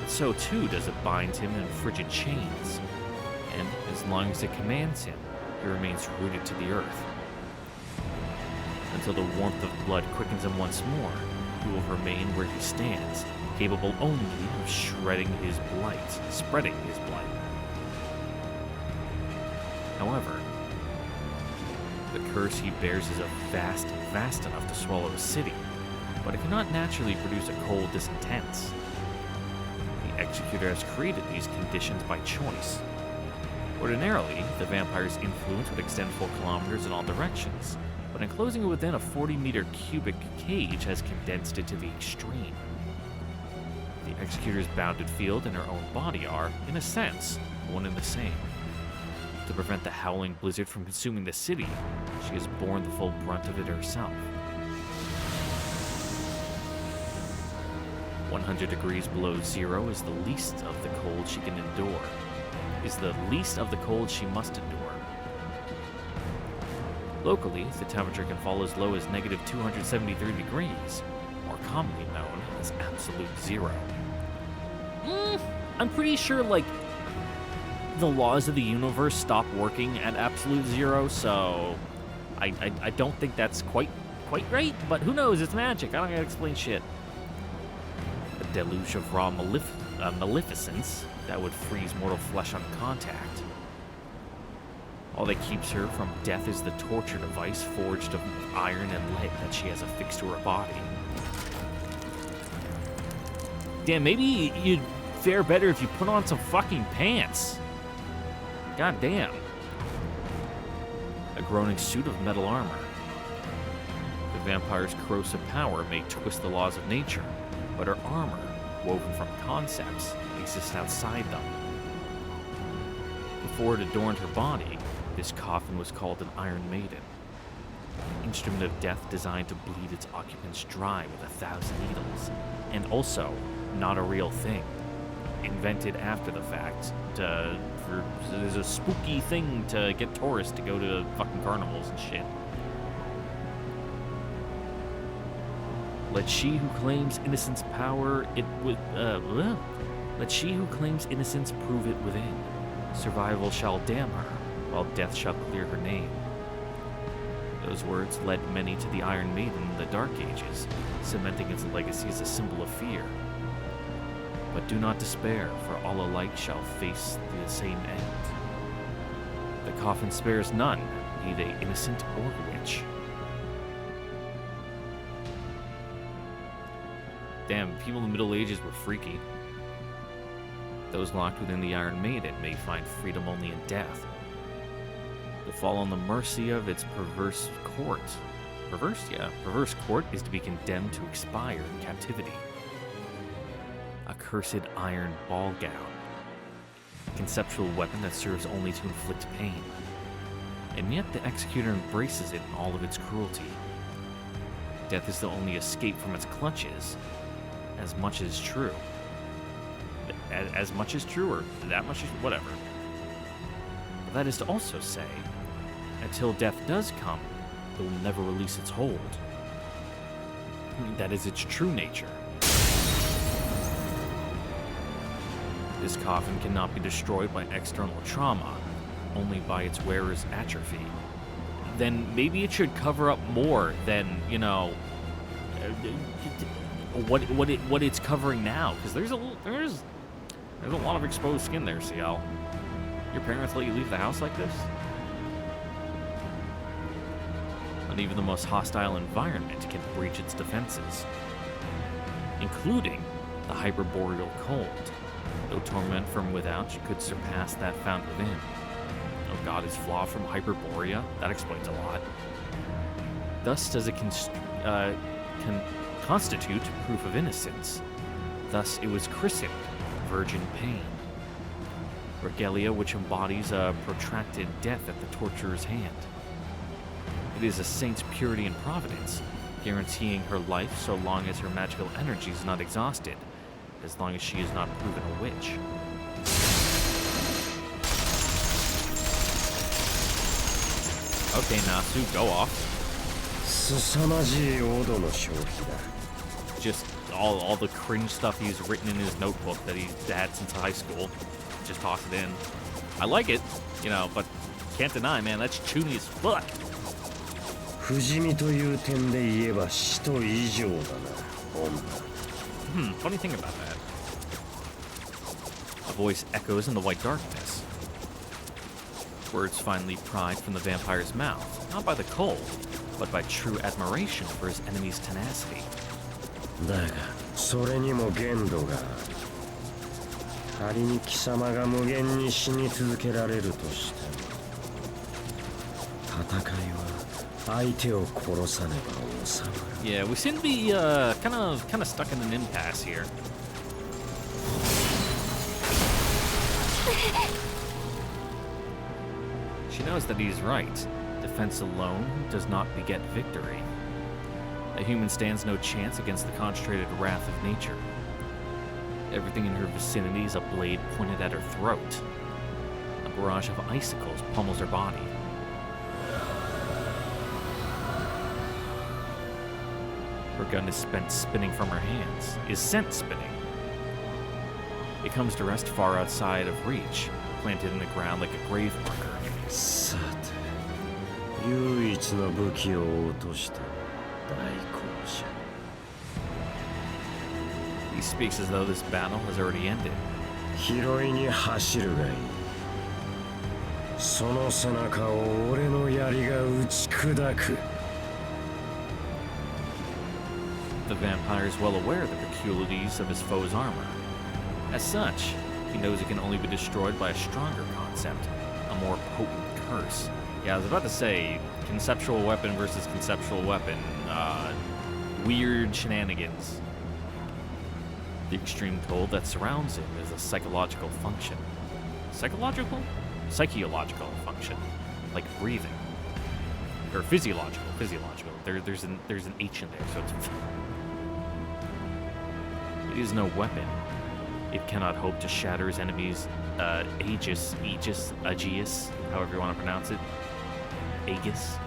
So too does it bind him in frigid chains, and as long as it commands him, he remains rooted to the earth. Until the warmth of blood quickens him once more, he will remain where he stands, capable only of spreading his blight. However, the curse he bears is vast enough to swallow a city, but it cannot naturally produce a cold this intense. The Executor has created these conditions by choice. Ordinarily, the vampire's influence would extend 4 kilometers in all directions, but enclosing it within a 40-meter cubic cage has condensed it to the extreme. The Executor's bounded field and her own body are, in a sense, one and the same. To prevent the howling blizzard from consuming the city, she has borne the full brunt of it herself. 100 degrees below zero is the least of the cold she can endure. Is the least of the cold she must endure. Locally, the temperature can fall as low as negative 273 degrees, more commonly known as absolute zero. I'm pretty sure, like, the laws of the universe stop working at absolute zero, so I don't think that's quite right, but who knows, it's magic, I don't gotta explain shit. A deluge of raw maleficence that would freeze mortal flesh on contact. All that keeps her from death is the torture device forged of iron and lead that she has affixed to her body. Damn, maybe you'd fare better if you put on some fucking pants. God damn. A groaning suit of metal armor. The vampire's corrosive power may twist the laws of nature, but her armor, woven from concepts, exists outside them. Before it adorned her body, this coffin was called an Iron Maiden, an instrument of death designed to bleed its occupants dry with 1,000 needles, and also not a real thing, invented after the fact there's a spooky thing to get tourists to go to fucking carnivals and shit. Let she who claims innocence Let she who claims innocence prove it within. Survival shall damn her, while death shall clear her name. Those words led many to the Iron Maiden in the Dark Ages, cementing its legacy as a symbol of fear. But do not despair, for all alike shall face the same end. The coffin spares none, be they innocent or witch. Damn, people in the Middle Ages were freaky. Those locked within the Iron Maiden may find freedom only in death. To fall on the mercy of its perverse court. Perverse court is to be condemned to expire in captivity. A cursed iron ball gown. A conceptual weapon that serves only to inflict pain. And yet the Executor embraces it in all of its cruelty. Death is the only escape from its clutches. As much as true. As much as true, or that much as whatever. But that is to also say, until death does come, it will never release its hold. That is its true nature. This coffin cannot be destroyed by external trauma, only by its wearer's atrophy. Then maybe it should cover up more than, you know, what it's covering now, because there's a lot of exposed skin there, Ciel. Your parents let you leave the house like this? Not even the most hostile environment can breach its defenses, including the hyperboreal cold. Though torment from without could surpass that found within. Oh god, is Flaw from Hyperborea? That explains a lot. Thus does it constitute proof of innocence. Thus it was christened Virgin Pain. Regalia which embodies a protracted death at the torturer's hand. It is a saint's purity and providence, guaranteeing her life so long as her magical energy is not exhausted, as long as she is not proven a witch. Okay, Natsu, go off. Just all the cringe stuff he's written in his notebook that he's had since high school. Just toss it in. I like it, you know, but can't deny, man, that's chuny as fuck. Funny thing about that. A voice echoes in the white darkness. Words finally pried from the vampire's mouth, not by the cold, but by true admiration for his enemy's tenacity. Yeah, we seem to be kind of stuck in an impasse here. She knows that he's right. Defense alone does not beget victory. A human stands no chance against the concentrated wrath of nature. Everything in her vicinity is a blade pointed at her throat. A barrage of icicles pummels her body. Her gun is spent spinning from her hands, is sent spinning. It comes to rest far outside of reach, planted in the ground like a grave marker. He speaks as though this battle has already ended. The vampire is well aware of the peculiarities of his foe's armor. As such, he knows it can only be destroyed by a stronger concept, a more potent curse. Yeah, I was about to say, conceptual weapon versus conceptual weapon. Weird shenanigans. The extreme cold that surrounds him is a psychological function. Psychological? Psychological function. Like breathing. Or physiological. There's an H in there, so it's... It is no weapon. It cannot hope to shatter his enemy's Aegis, however you want to pronounce it. Aegis.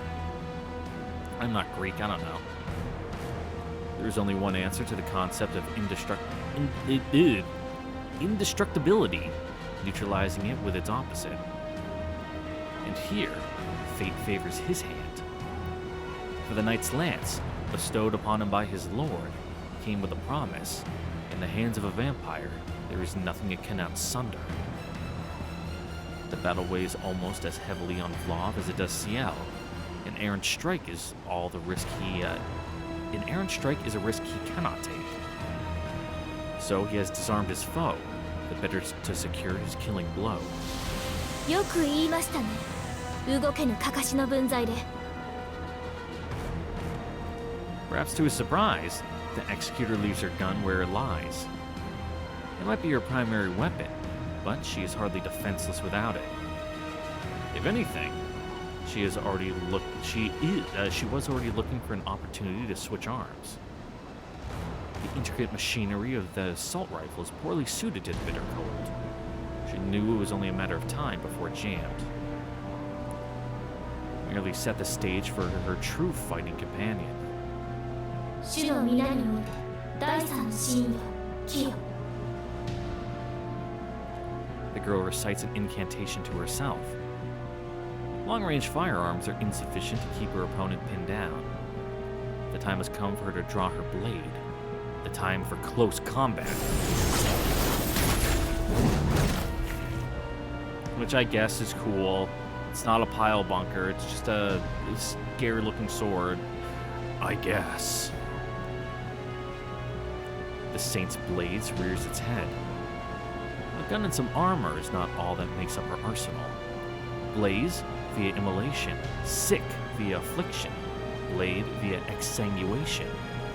I'm not Greek, I don't know. There is only one answer to the concept of indestructibility, neutralizing it with its opposite. And here, fate favors his hand. For the knight's lance, bestowed upon him by his lord, came with a promise. In the hands of a vampire, there is nothing it cannot sunder. The battle weighs almost as heavily on Vlav as it does Ciel. An errant strike is a risk he cannot take. So he has disarmed his foe, the better to secure his killing blow. よく言いましたね。動けぬかかしの分際で。 Perhaps to his surprise, the executor leaves her gun where it lies. It might be her primary weapon, but she is hardly defenseless without it. If anything, she was already looking for an opportunity to switch arms. The intricate machinery of the assault rifle is poorly suited to the bitter cold. She knew it was only a matter of time before it jammed. Merely set the stage for her true fighting companion. 主の皆において第三の真よ、キヨ。 The girl recites an incantation to herself. Long-range firearms are insufficient to keep her opponent pinned down. The time has come for her to draw her blade. The time for close combat. Which I guess is cool. It's not a pile bunker, it's just a scary-looking sword. I guess. The Saint's blade rears its head. A gun and some armor is not all that makes up her arsenal. Blaze via immolation, sick via affliction, blade via exsanguination.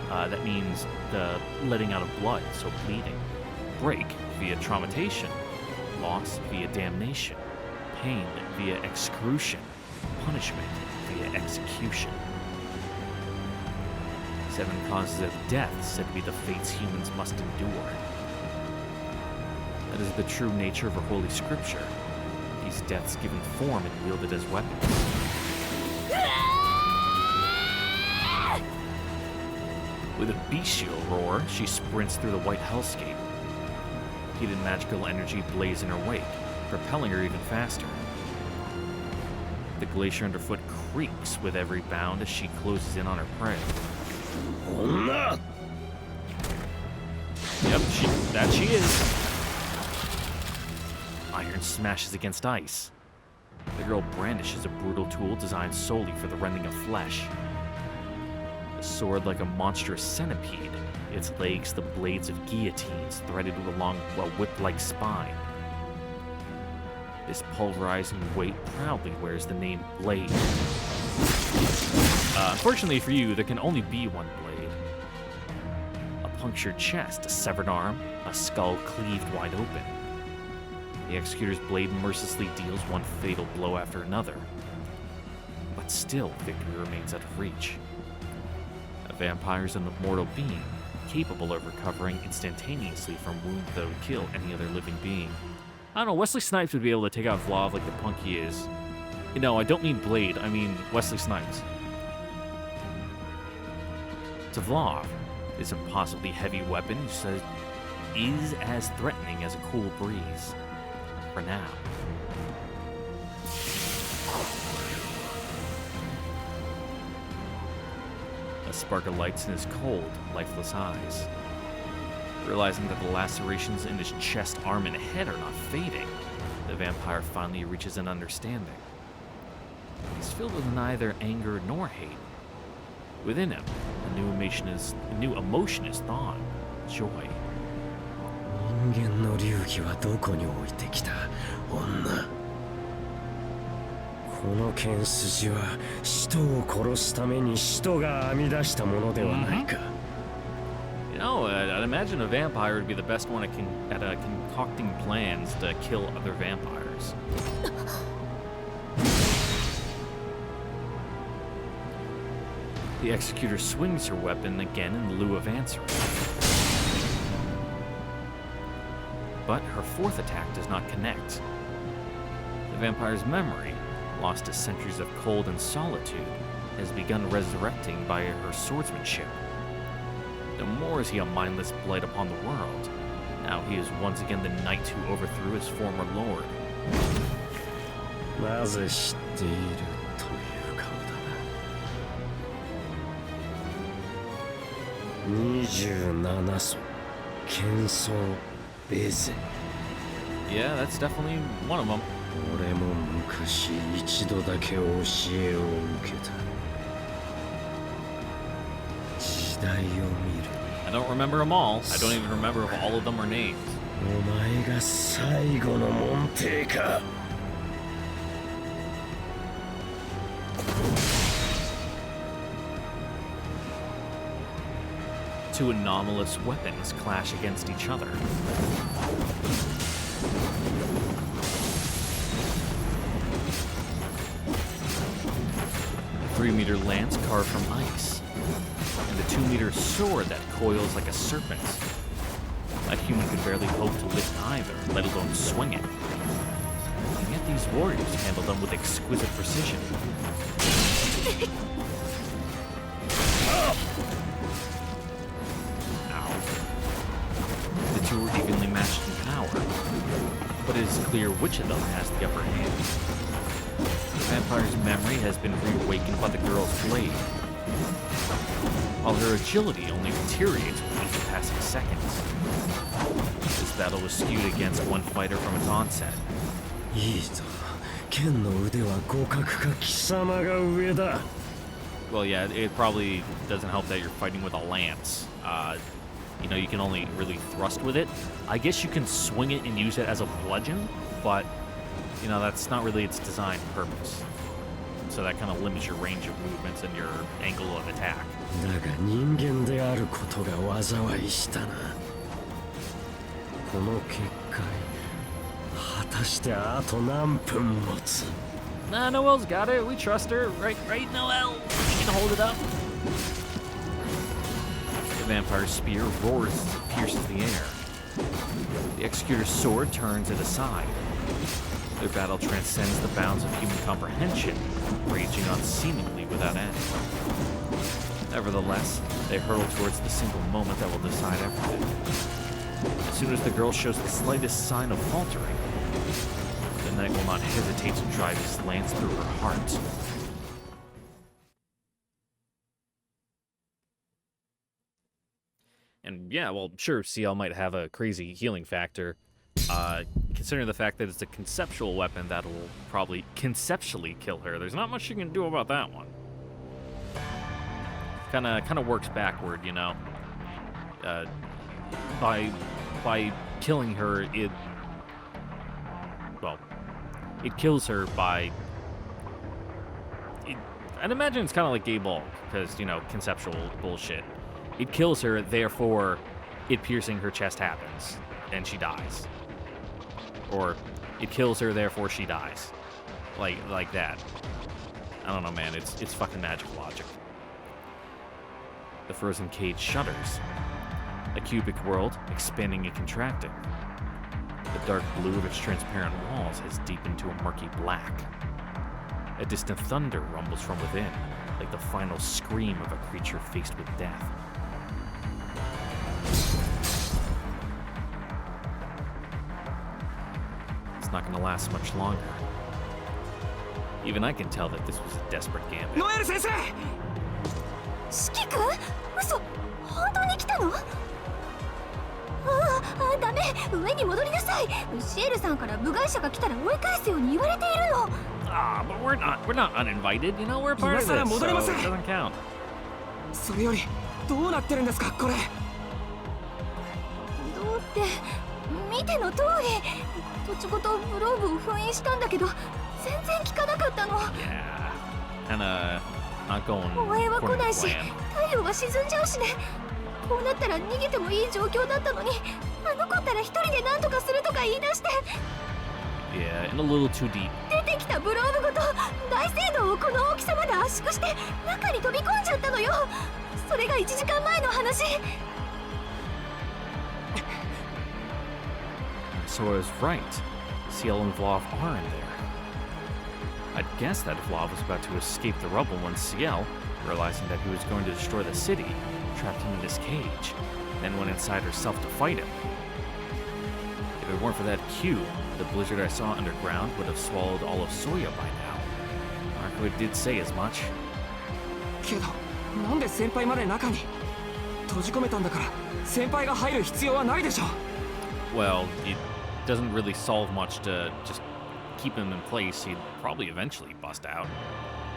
That means the letting out of blood, so bleeding. Break via traumatization, loss via damnation, pain via excruciation, punishment via execution. 7 causes of death said to be the fates humans must endure. That is the true nature of our holy scripture. These deaths given form and wielded as weapons. With a bestial roar, she sprints through the white hellscape. Heated magical energy blaze in her wake, propelling her even faster. The glacier underfoot creaks with every bound as she closes in on her prey. Yep, she is. Iron smashes against ice. The girl brandishes a brutal tool designed solely for the rending of flesh. A sword like a monstrous centipede, its legs the blades of guillotines threaded along a whip-like spine. This pulverizing weight proudly wears the name Blade. Unfortunately for you, there can only be one blade. A punctured chest, a severed arm, a skull cleaved wide open. The executor's blade mercilessly deals one fatal blow after another. But still, victory remains out of reach. A vampire is an immortal being, capable of recovering instantaneously from wounds that would kill any other living being. I don't know, Wesley Snipes would be able to take out Vlav like the punk he is. You know, I don't mean Blade, I mean Wesley Snipes. To Vlav, this impossibly heavy weapon is as threatening as a cool breeze. For now. A spark of lights in his cold, lifeless eyes. Realizing that the lacerations in his chest, arm, and head are not fading, the vampire finally reaches an understanding. He's filled with neither anger nor hate. Within him, a new emotion is thawing, joy. 人間の流儀はどこに置いてきた女。この剣筋は使徒を殺すために使徒が編み出したものではないか。You know, I'd imagine a vampire would be the best one at concocting plans to kill other vampires. The executor swings her weapon again in lieu of answering. But her fourth attack does not connect. The vampire's memory, lost to centuries of cold and solitude, has begun resurrecting by her swordsmanship. No more is he a mindless blight upon the world. Now he is once again the knight who overthrew his former lord. なぜ知っているという顔だな。27層剣僧ベゼ。Yeah, that's definitely one of them. 俺も昔一度だけ教えを受けた。時代を見る。I don't remember them all. I don't even remember if all of them are named. お前が最後の門弟か。Two anomalous weapons clash against each other. A 3-meter lance carved from ice, and a 2-meter sword that coils like a serpent. A human could barely hope to lift either, let alone swing it. And yet these warriors handle them with exquisite precision. The two are evenly matched in power, but it is clear which of them has the upper hand. The vampire's memory has been reawakened by the girl's blade, while her agility only deteriorates with each passing second. This battle was skewed against one fighter from its onset. いいぞ。剣の腕は互角か貴様が上だ。 Well, yeah, it probably doesn't help that you're fighting with a lance. You know, you can only really thrust with it. I guess you can swing it and use it as a bludgeon, but, you know, that's not really its design purpose. So that kind of limits your range of movements and your angle of attack. だが人間であることが災いしたな。この結界、果たしてあと何分持つ？ Nah, Noelle's got it. We trust her. Right, Noelle? She can hold it up. The vampire's spear roars as it pierces the air. The Executor's sword turns it aside. Their battle transcends the bounds of human comprehension, raging on seemingly without end. Nevertheless, they hurtle towards the single moment that will decide everything. As soon as the girl shows the slightest sign of faltering, the knight will not hesitate to drive his lance through her heart. And yeah, well, sure, Ciel might have a crazy healing factor, considering the fact that it's a conceptual weapon that'll probably conceptually kill her. There's not much you can do about that one. Kind of works backward, you know. By killing her, it kills her by. I'd imagine it's kind of like gay bulk, because, you know, conceptual bullshit. It kills her, therefore, it piercing her chest happens, and she dies. Or, it kills her, therefore she dies. Like that. I don't know, man. It's fucking magic logic. The frozen cage shudders. A cubic world, expanding and contracting. The dark blue of its transparent walls has deepened to a murky black. A distant thunder rumbles from within, like the final scream of a creature faced with death. It's not gonna last much longer. Even I can tell that this was a desperate gambit. ノエル先生。四季君、嘘、本当に来たの？ダメ、上に戻りなさい。シエルさんから部外者が来たら追い返すように言われているの。But we're not uninvited, you know, we're part of this, so it doesn't count. それよりどうなってるんですか、これ。どうって見ての通り、土地ごとグローブを封印したんだけど全然効かなかったの。Yeah, kinda not going 応援は来 according ない to し plan. 太陽は沈んじゃうしね。こうなったら逃げてもいい状況だったのに、あの子ったら一人で何とかするとか言い出して。 Yeah, and a little too deep. 出てきたブローブごと大聖堂をこの大きさまで圧縮して中に飛び込んじゃったのよ。それが1時間前の話。 So I was right. Ciel and Vlav are in there. I'd guessed that Vlav was about to escape the rubble when Ciel, realizing that he was going to destroy the city, trapped him in this cage, then went inside herself to fight him. If it weren't for that cube, the blizzard I saw underground would have swallowed all of Soya by now. Marco did say as much. けど、なんで先輩まで中に閉じ込めたんだから、先輩が入る必要はないでしょ。Well, it doesn't really solve much to just keep him in place. He'd probably eventually bust out.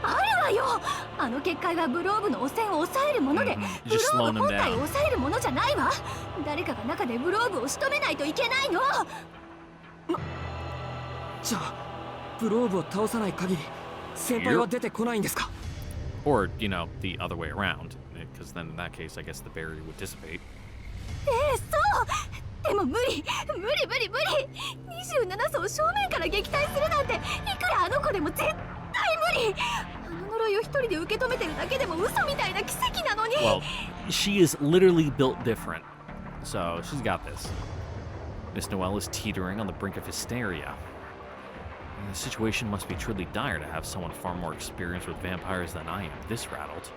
あるわよ。あの結界はブローブの汚染を抑えるもので、ブローブ本体を抑えるものじゃないわ。誰かが中でブローブを仕留めないといけないの。じゃあ、ブローブを倒さない限り、先輩は出てこないんですか？ Or, you know, the other way around, because then in that case, I guess the barrier would dissipate. そう。でも無理27層正面から撃退するなんていくらあの子でも絶対無理。あの呪いを一人で受け止めてるだけでも嘘みたいな奇跡なのに。 Well, she is literally built different, so she's got this. Miss Noelle is teetering on the brink of hysteria. The situation must be truly dire to have someone far more experienced with vampires than I am this rattled.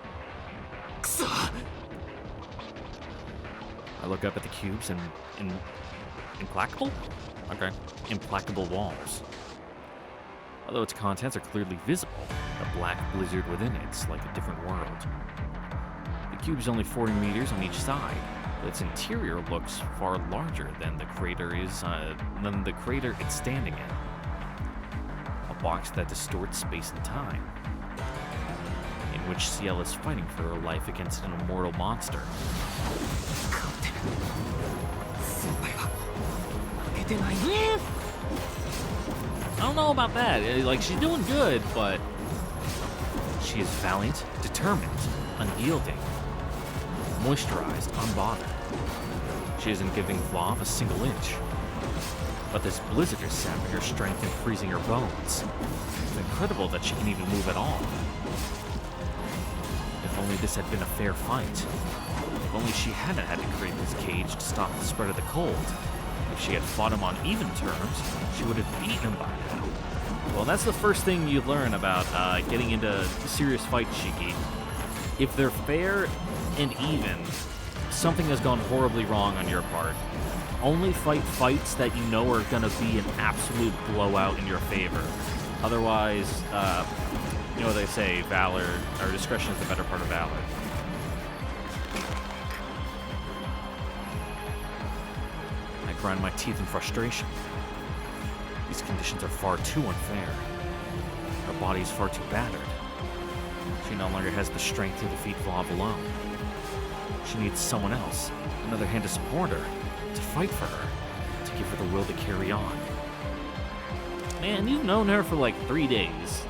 くそ。 I look up at the cubes and implacable? Okay. Implacable walls. Although its contents are clearly visible, the black blizzard within it's like a different world. The cube's only 40 meters on each side, but its interior looks far larger than the crater it's standing in. A box that distorts space and time, in which Ciel is fighting for her life against an immortal monster. 先輩は負けてない。 I don't know about that. Like, she's doing good, but she is valiant, determined, unyielding, moisturized, unbothered. She isn't giving Vlav a single inch. But this blizzard is sapping her strength and freezing her bones. It's incredible that she can even move at all. If only this had been a fair fight. If only she hadn't had to create this cage to stop the spread of the cold. If she had fought him on even terms, she would have beaten him by now. Well, that's the first thing you learn about getting into serious fights, Shiki. If they're fair and even, something has gone horribly wrong on your part. Only fight fights that you know are gonna be an absolute blowout in your favor. Otherwise, you know what they say, valor, or discretion is the better part of valor. I grind my teeth in frustration. These conditions are far too unfair. Her body is far too battered. She no longer has the strength to defeat Vlav alone. She needs someone else, another hand to support her, to fight for her, to give her the will to carry on. Man, you've known her for like 3 days.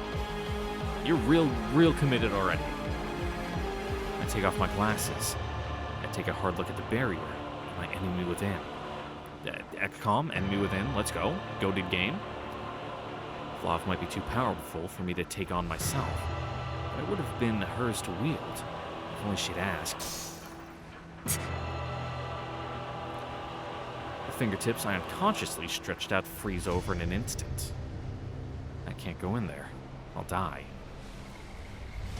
You're real committed already. I take off my glasses. I take a hard look at the barrier, my enemy within. XCOM, enemy within, let's go. Goated game. Vlav might be too powerful for me to take on myself, but it would have been hers to wield, if only she'd asked. The fingertips I unconsciously stretched out freeze over in an instant. I can't go in there. I'll die.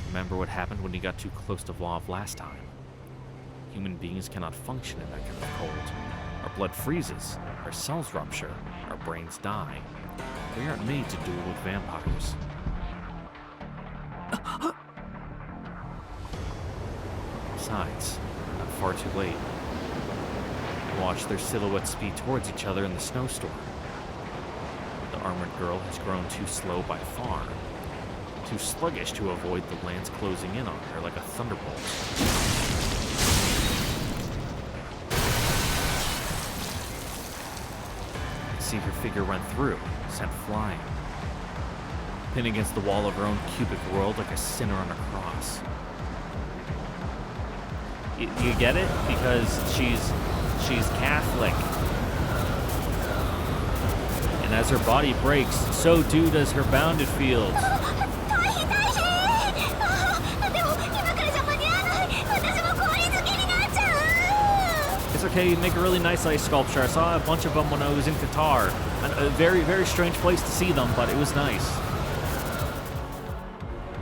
Remember what happened when he got too close to Vlav last time. Human beings cannot function in that kind of cold. Our blood freezes, our cells rupture, our brains die. We aren't made to duel with vampires. Besides, I'm far too late. I watch their silhouettes speed towards each other in the snowstorm. The armored girl has grown too slow by far, too sluggish to avoid the lance closing in on her like a thunderbolt. I see her figure run through, sent flying, pinned against the wall of her own cubic world like a sinner on a cross. You get it? Because she's Catholic. And as her body breaks, so too does her bounded field. It's okay, you make a really nice ice sculpture. I saw a bunch of them when I was in Qatar. A very strange place to see them, but it was nice.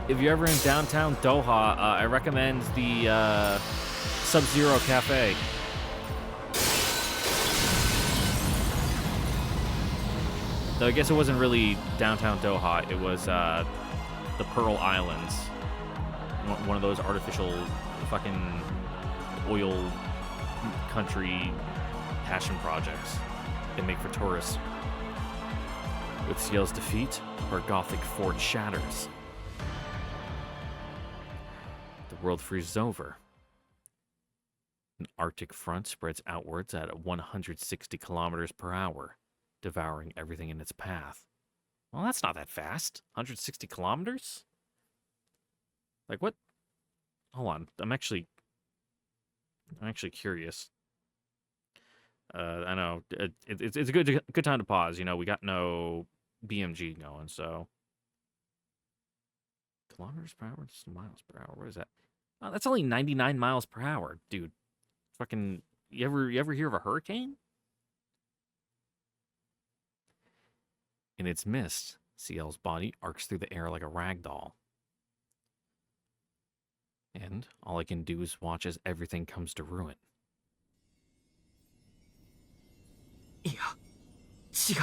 If you're ever in downtown Doha, I recommend the Sub-Zero Cafe. Though I guess it wasn't really downtown Doha, it was the Pearl Islands. One of those artificial fucking oil country passion projects they make for tourists. With Ciel's defeat, her gothic fort shatters. The world freezes over. An Arctic front spreads outwards at 160 kilometers per hour, devouring everything in its path. Well, that's not that fast. 160 kilometers? Like what? Hold on. I'm actually curious. I know it's a good time to pause. You know, we got no BMG going, so kilometers per hour, miles per hour. What is that? Oh, that's only 99 miles per hour, dude. Fucking, you ever hear of a hurricane? In its mist, Ciel's body arcs through the air like a rag doll. And all I can do is watch as everything comes to ruin. Yeah, she's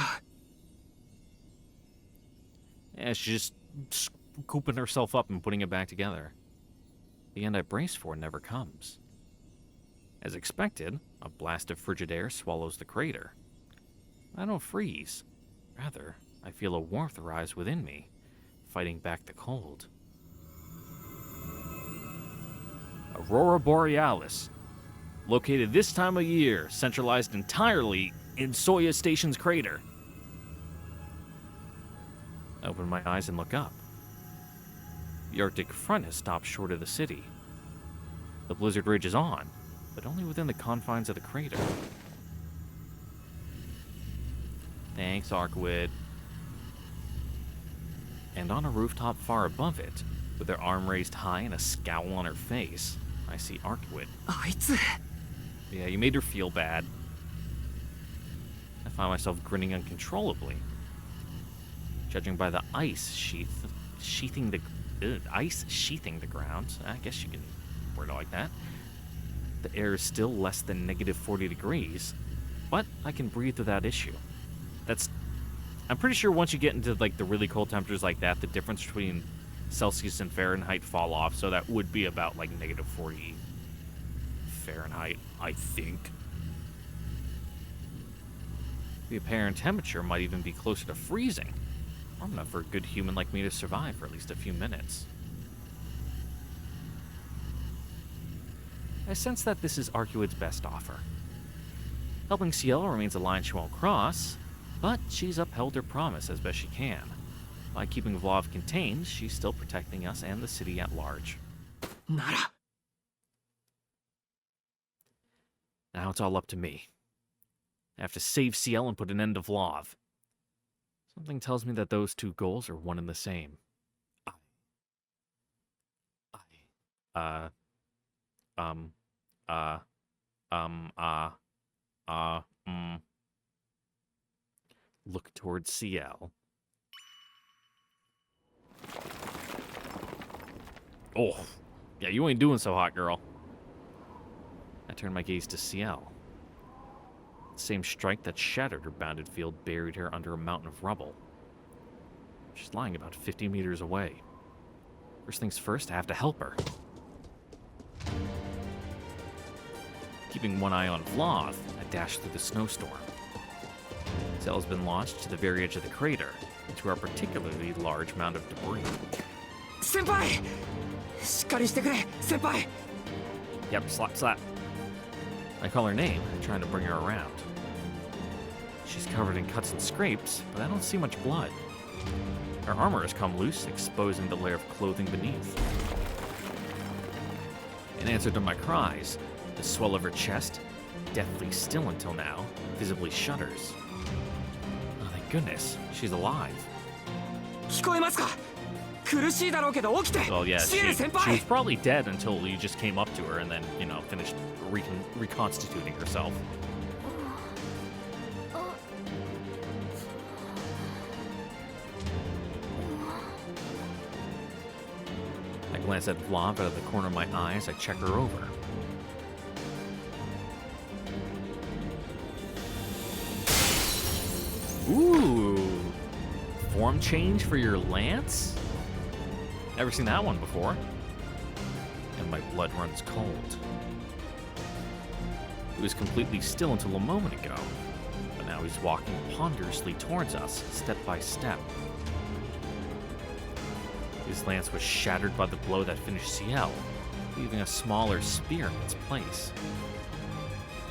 just scooping herself up and putting it back together. The end I braced for never comes. As expected, a blast of frigid air swallows the crater. I don't freeze. Rather, I feel a warmth rise within me, fighting back the cold. Aurora Borealis. Located this time of year, centralized entirely in Soya Station's crater. I open my eyes and look up. The Arctic front has stopped short of the city. The blizzard rages on, but only within the confines of the crater. Thanks, Arkwid. And on a rooftop far above it, with her arm raised high and a scowl on her face, I see Arkwid. Yeah, you made her feel bad. find myself grinning uncontrollably. Judging by the ice sheathing the ground, I guess you can word it like that. The air is still less than negative 40 degrees, but I can breathe without issue. I'm pretty sure once you get into like the really cold temperatures like that, the difference between Celsius and Fahrenheit fall off, so that would be about like negative 40 Fahrenheit, I think. The apparent temperature might even be closer to freezing. Warm enough for a good human like me to survive for at least a few minutes. I sense that this is Arcuid's best offer. Helping Ciel remains a line she won't cross, but she's upheld her promise as best she can. By keeping Vlov contained, she's still protecting us and the city at large. なら Now it's all up to me. I have to save Ciel and put an end to Vlov. Something tells me that those two goals are one and the same. Look towards Ciel. Oh, yeah, you ain't doing so hot, girl. I turned my gaze to Ciel. The same strike that shattered her bounded field buried her under a mountain of rubble. She's lying about 50 meters away. First things first, I have to help her. Keeping one eye on Vlov, I dash through the snowstorm. Ciel has been launched to the very edge of the crater, into a particularly large mound of debris. 先輩しっかりしてくれ先輩 Yep, slap, slap. I call her name, trying to bring her around. She's covered in cuts and scrapes, but I don't see much blood. Her armor has come loose, exposing the layer of clothing beneath. In answer to my cries, the swell of her chest, deathly still until now, visibly shudders. Oh, thank goodness, she's alive. 聞こえますか苦しいだろうけど起きて Well, yeah, シエル she 先 was 輩 probably dead until you just came up to her and then, finished reconstituting herself. I glance at Vlov out of the corner of my eye as I check her over. Ooh! Form change for your lance? Never seen that one before. And my blood runs cold. He was completely still until a moment ago, but now he's walking ponderously towards us, step by step. His lance was shattered by the blow that finished Ciel, leaving a smaller spear in its place.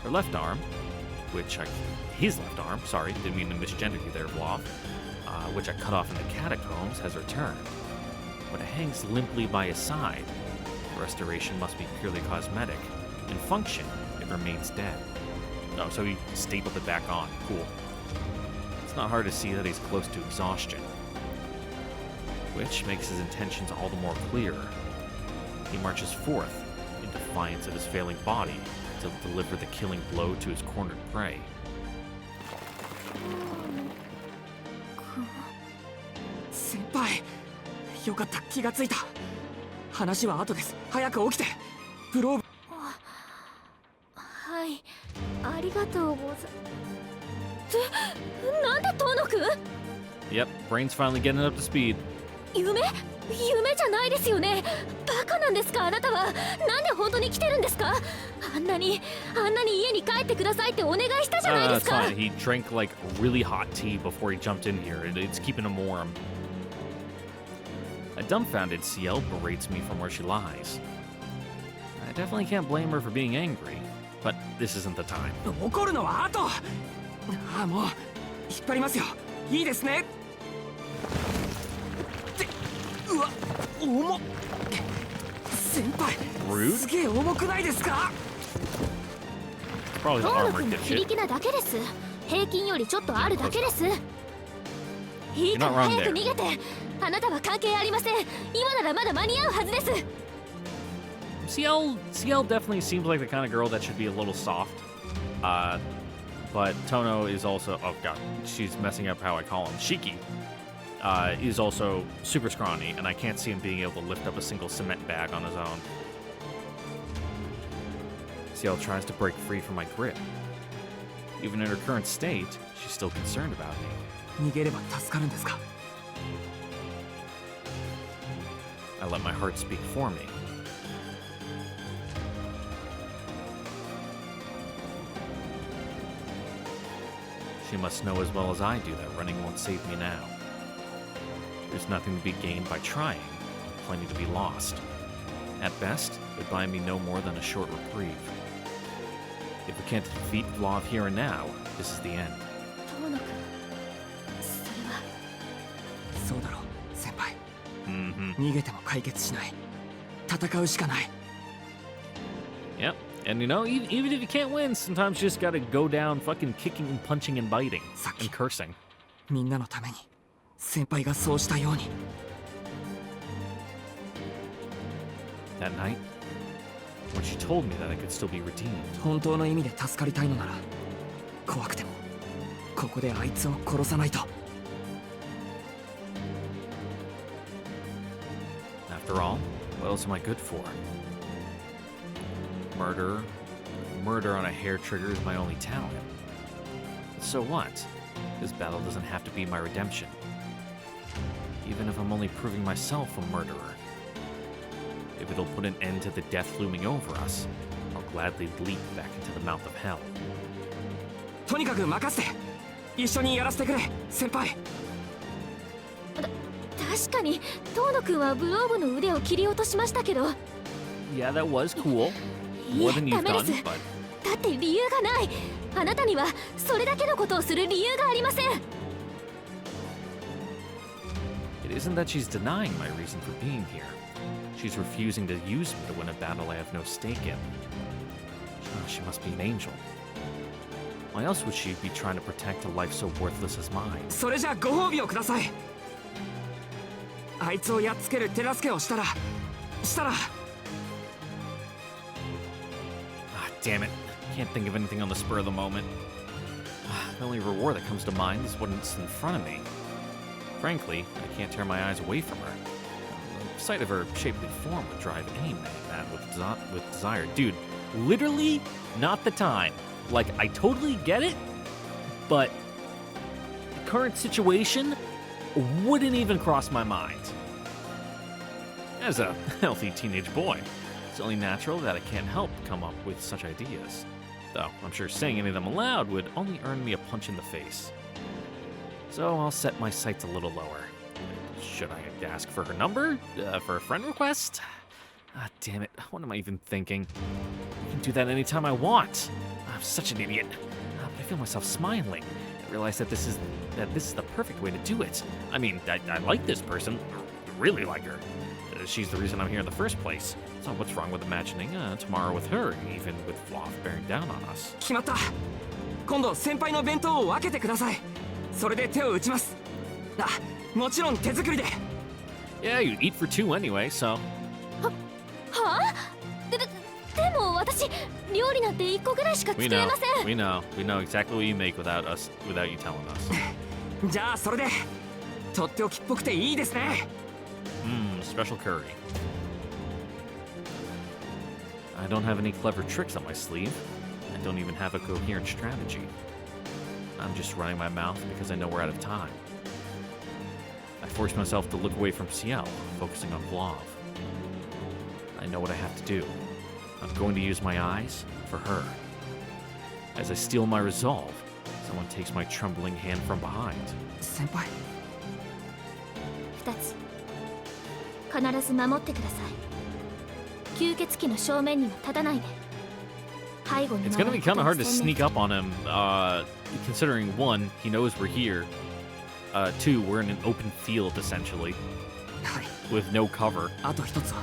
Her left arm, his left arm, sorry, didn't mean to misgender you there, Vlov, which I cut off in the catacombs, has returned. But it hangs limply by his side. The restoration must be purely cosmetic. In function, it remains dead. Oh, so he stapled it back on. Cool. It's not hard to see that he's close to exhaustion, which makes his intentions all the more clear. He marches forth in defiance of his failing body to deliver the killing blow to his cornered prey. 先輩よかった気がついた話は後です早く起きてプローブはいありがとうござってなんで遠野くん Yep, brain's finally getting up to speed. 夢じゃないですよねバカなんですかあなたはなんで本当に来てるんですかあんなに家に帰ってくださいってお願いしたじゃないで That's すか fine. He drank like really hot tea before he jumped in here. It's keeping him warm. A dumbfounded Ciel berates me from where she lies. I definitely can't blame her for being angry, but this isn't the time. 怒るのは後ああもう引っ張りますよいいですねってうわ重っ先輩 Rude? すげえ重くないですか Probably the 遠野 armor くんの非 dipshit. 力なだけです平均よりちょっとあるだけですいいから You're not wrong 早く there. 逃げてあなたは関係ありません今ならまだ間に合うはずです Ciel definitely seems like the kind of girl that should be a little soft. But Tono is also, oh god, she's messing up how I call him. Shiki is also super scrawny, and I can't see him being able to lift up a single cement bag on his own. Ciel tries to break free from my grip. Even in her current state, she's still concerned about me. 逃げれば助かるんですか？ I let my heart speak for me. She must know as well as I do that running won't save me now. There's nothing to be gained by trying, plenty to be lost. At best, it'd buy me no more than a short reprieve. If we can't defeat Vlav here and now, this is the end. 遠野くん、それは。そうだろう、先輩。 Mm-hmm. 逃げても解決しない。戦うしかない。 Yep. And you know, even if you can't win, sometimes you just gotta go down fucking kicking and punching and biting and cursing. みんなのために先輩がそうしたように。 That night, when she told me that I could still be redeemed, 本当の意味で助かりたいのなら怖くてもここであいつを殺さないと。 after all, what else am I good for? Murder on a hair trigger is my only talent. So what? This battle doesn't have to be my redemption. Even if I'm only proving myself a murderer. If it'll put an end to the death looming over us, I'll gladly leap back into the mouth of hell. とにかく任せて。一緒にやらせてくれ、先輩。確かに遠野くんはグローブの腕を切り落としましたけど。 Yeah, that was cool. い More え、 than ダ you've メで done, す。 but だって理由がない。あなたにはそれだけのことをする理由がありません。 it isn't that she's denying my reason for being here. She's refusing to use me to win a battle I have no stake in. Oh, she must be an angel. Why else would she be trying to protect a life so worthless as mine? それじゃご褒美をください。あいつをやっつける手助けをしたら。 Ah, damn it. Can't think of anything on the spur of the moment. The only reward that comes to mind is what's in front of me. Frankly, I can't tear my eyes away from her. The sight of her shapely form would drive any man mad with desire. Dude, literally not the time. Like, I totally get it, but the current situation wouldn't even cross my mind. As a healthy teenage boy, it's only natural that I can't help come up with such ideas. Though I'm sure saying any of them aloud would only earn me a punch in the face. So I'll set my sights a little lower. Should I ask for her number? For a friend request? Ah, damn it. What am I even thinking? I can do that anytime I want. I'm such an idiot. But I feel myself smiling. I realize that this is the perfect way to do it. I mean, I like this person. I really like her. She's the reason I'm here in the first place. So what's wrong with imagining tomorrow with her, even with Vlav bearing down on us? 決まった。今度先輩の弁当を分けてください。それで手を打ちます。あ、もちろん手作りで。 Yeah, you eat for two anyway, so. はあ？でも私料理なんて1個ぐらいしか作 We れ know, ません。 we know exactly what you make without you telling us. じゃあそれでとっておきっぽくていいですね。 Special curry. I don't have any clever tricks up my sleeve. I don't even have a coherent strategy. I'm just running my mouth because I know we're out of time. I force myself to look away from Ciel, focusing on Vlav. I know what I have to do. I'm going to use my eyes for her. As I steel my resolve, someone takes my trembling hand from behind. 先輩。 2つ必ず守ってください。吸血鬼の正面には立たないで。背後に It's 回 gonna る be こと kind of を hard to 専念 sneak up on him, considering one, he knows we're here. Two, we're in an open field essentially, はい。 with no cover. あと一つは。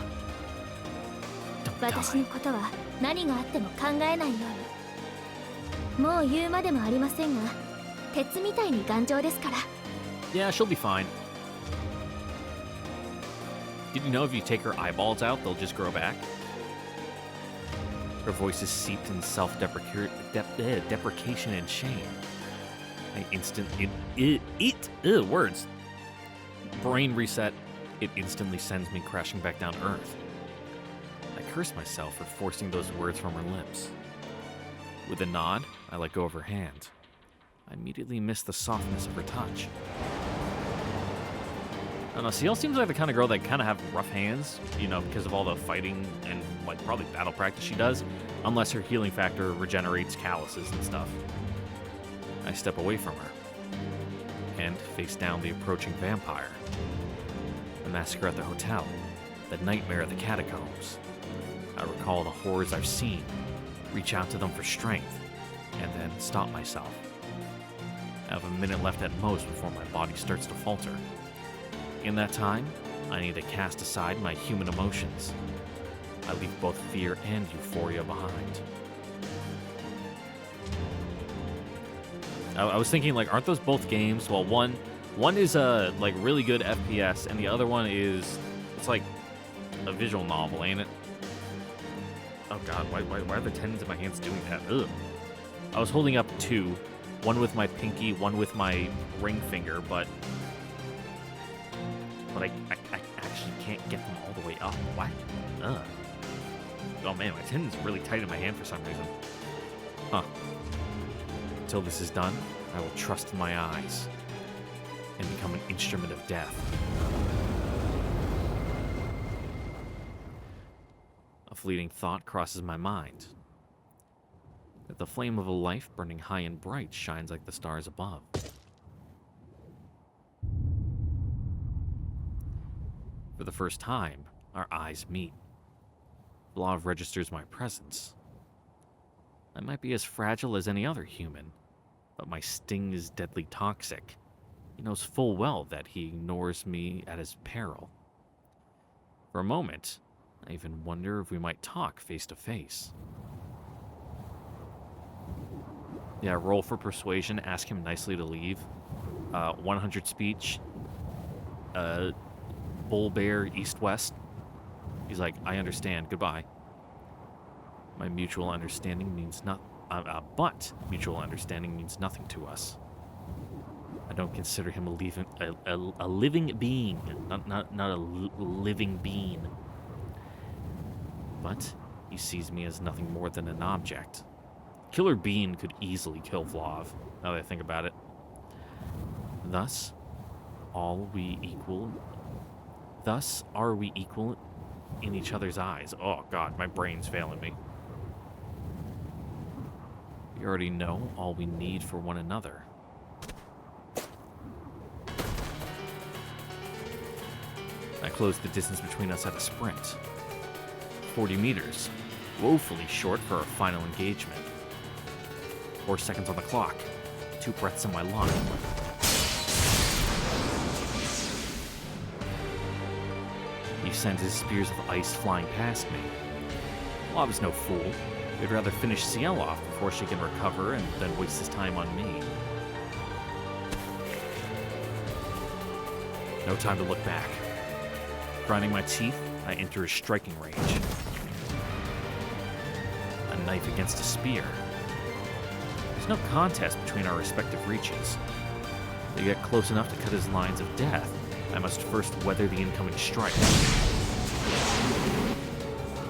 Don't 私 die. のことは何があっても考えないように。もう言うまでもありませんが、鉄みたいに頑丈ですから。 Yeah, she'll be fine. Did you know if you take her eyeballs out, they'll just grow back? Her voice is seeped in self-deprecation and shame. Words. Brain reset. It instantly sends me crashing back down to earth. I curse myself for forcing those words from her lips. With a nod, I let go of her hand. I immediately miss the softness of her touch. I don't know, Ciel seems like the kind of girl that kind of have rough hands, you know, because of all the fighting and, like, probably battle practice she does, unless her healing factor regenerates calluses and stuff. I step away from her and face down the approaching vampire. The massacre at the hotel, the nightmare of the catacombs. I recall the horrors I've seen, reach out to them for strength, and then stop myself. I have a minute left at most before my body starts to falter. In that time, I need to cast aside my human emotions. I leave both fear and euphoria behind. I was thinking, like, aren't those both games? Well, one is a, like, really good FPS, and the other one is, it's like a visual novel, ain't it? Oh god, why are the tendons in my hands doing that? Ugh. I was holding up two, one with my pinky, one with my ring finger, but I actually can't get them all the way up. What? Ugh. Oh man, my tendon's really tight in my hand for some reason. Huh. Until this is done, I will trust in my eyes and become an instrument of death. A fleeting thought crosses my mind. That the flame of a life burning high and bright shines like the stars above. For the first time, our eyes meet. Vlav registers my presence. I might be as fragile as any other human, but my sting is deadly toxic. He knows full well that he ignores me at his peril. For a moment, I even wonder if we might talk face to face. Yeah, roll for persuasion, ask him nicely to leave. 100 speech. Bull bear east-west. He's like, I understand, goodbye. My mutual understanding means but mutual understanding means nothing to us. I don't consider him a living being, not a living being. But he sees me as nothing more than an object. Killer Bean could easily kill Vlav, now that I think about it. Thus, are we equal in each other's eyes? Oh god, my brain's failing me. We already know all we need for one another. I closed the distance between us at a sprint. 40 meters, woefully short for our final engagement. 4 seconds on the clock, 2 breaths in my lung. He sends his spears of ice flying past me. Vlav is no fool. He'd rather finish Ciel off before she can recover and then waste his time on me. No time to look back. Grinding my teeth, I enter his striking range. A knife against a spear. There's no contest between our respective reaches. To get close enough to cut his lines of death, I must first weather the incoming strike.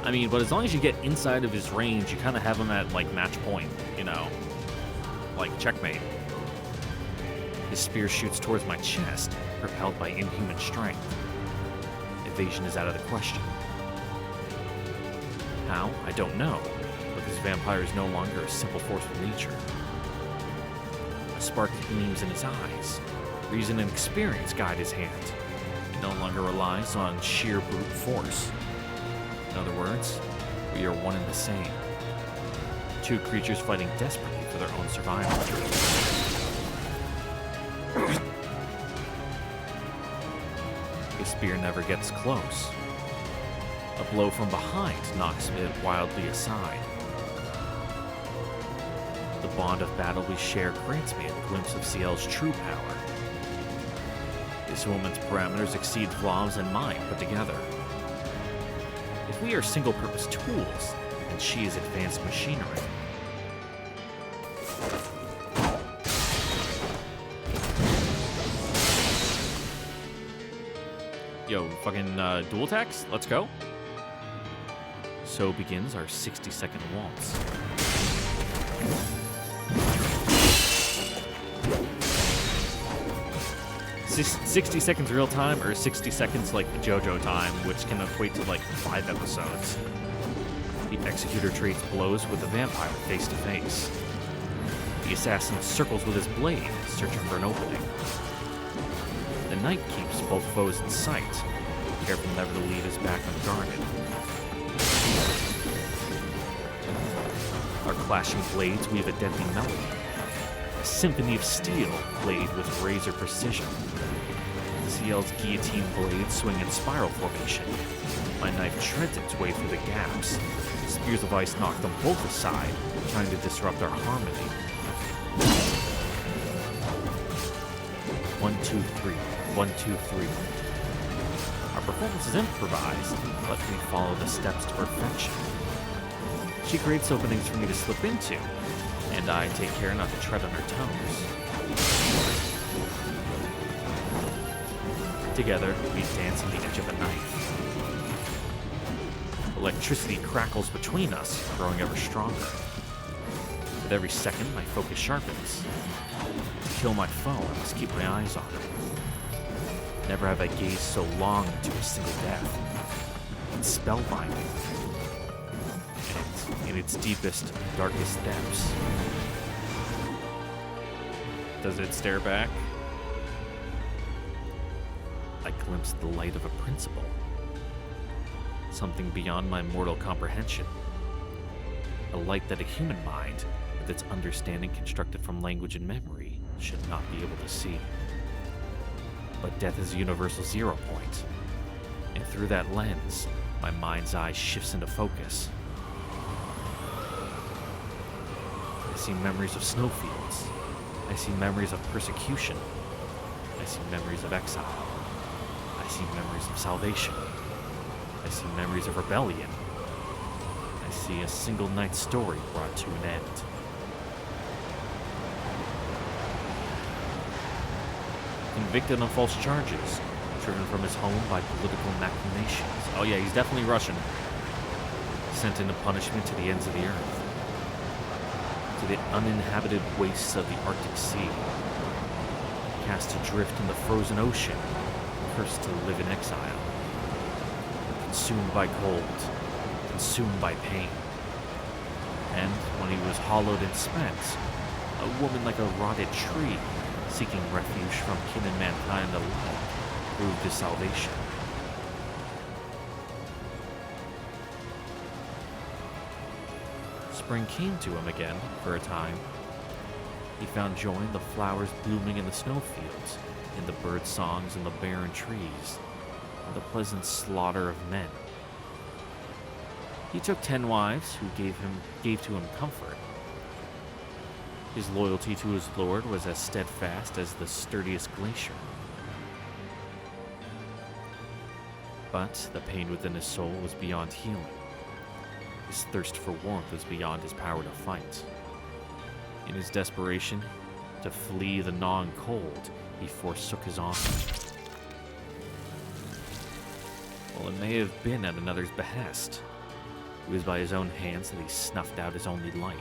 I mean, but as long as you get inside of his range, you kind of have him at, like, match point, you know? Like, checkmate. His spear shoots towards my chest, propelled by inhuman strength. Evasion is out of the question. How? I don't know, but this vampire is no longer a simple force of nature. A spark gleams in his eyes. Reason and experience guide his hand. He no longer relies on sheer brute force. In other words, we are one and the same. Two creatures fighting desperately for their own survival. His spear never gets close. A blow from behind knocks it wildly aside. The bond of battle we share grants me a glimpse of Ciel's true power. This woman's parameters exceed Vlav's and mine put together. If we are single-purpose tools, and she is advanced machinery. Yo, fucking dual attacks? Let's go. So begins our 60-second waltz. Six- 60 seconds real time or 60 seconds like JoJo time, which can equate to like 5 episodes. The executor trades blows with the vampire face to face. The assassin circles with his blade, searching for an opening. The knight keeps both foes in sight, careful never to leave his back unguarded. Our clashing blades weave a deadly melody, a symphony of steel played with razor precision. Ciel's guillotine blades swing in spiral formation. My knife treads its way through the gaps. Spears of ice knock them both aside, trying to disrupt our harmony. 1, 2, 3. 1, 2, 3. Our performance is improvised, but we follow the steps to perfection. She creates openings for me to slip into, and I take care not to tread on her toes. Together, we dance on the edge of a knife. Electricity crackles between us, growing ever stronger. With every second, my focus sharpens. To kill my foe, I must keep my eyes on him. Never have I gazed so long into a single death. It's spellbinding. And in its deepest, darkest depths. Does it stare back? I glimpse the light of a principle. Something beyond my mortal comprehension. A light that a human mind, with its understanding constructed from language and memory, should not be able to see. But death is a universal zero point, and through that lens, my mind's eye shifts into focus. I see memories of snowfields. I see memories of persecution. I see memories of exile. I see memories of salvation. I see memories of rebellion. I see a single night's story brought to an end. Convicted on false charges, driven from his home by political machinations. Oh yeah, he's definitely Russian. Sent into punishment to the ends of the earth. To the uninhabited wastes of the Arctic Sea. Cast adrift in the frozen ocean, cursed to live in exile. Consumed by cold, consumed by pain. And when he was hollowed and spent, a woman like a rotted tree, seeking refuge from kin and mankind alike, proved his salvation. Spring came to him again, for a time. He found joy in the flowers blooming in the snowfields, in the bird songs in the barren trees, and the pleasant slaughter of men. He took 10 wives who gave to him comfort. His loyalty to his lord was as steadfast as the sturdiest glacier. But the pain within his soul was beyond healing. His thirst for warmth was beyond his power to fight. In his desperation to flee the gnawing cold, he forsook his honor. Well, it may have been at another's behest. It was by his own hands that he snuffed out his only light.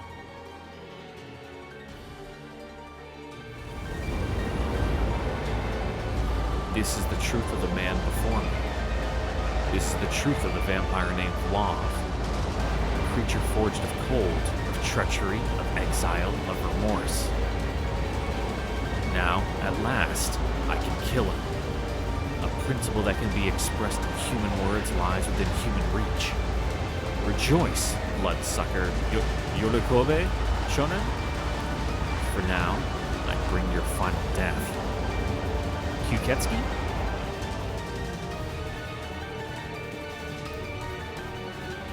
This is the truth of the man before me. This is the truth of the vampire named Vlav. A creature forged of cold, of treachery, of exile, of remorse. Now, at last, I can kill him. A principle that can be expressed in human words lies within human reach. Rejoice, bloodsucker. Yorikobe, Shonen? For now, I bring your final death. Kyuketsuki?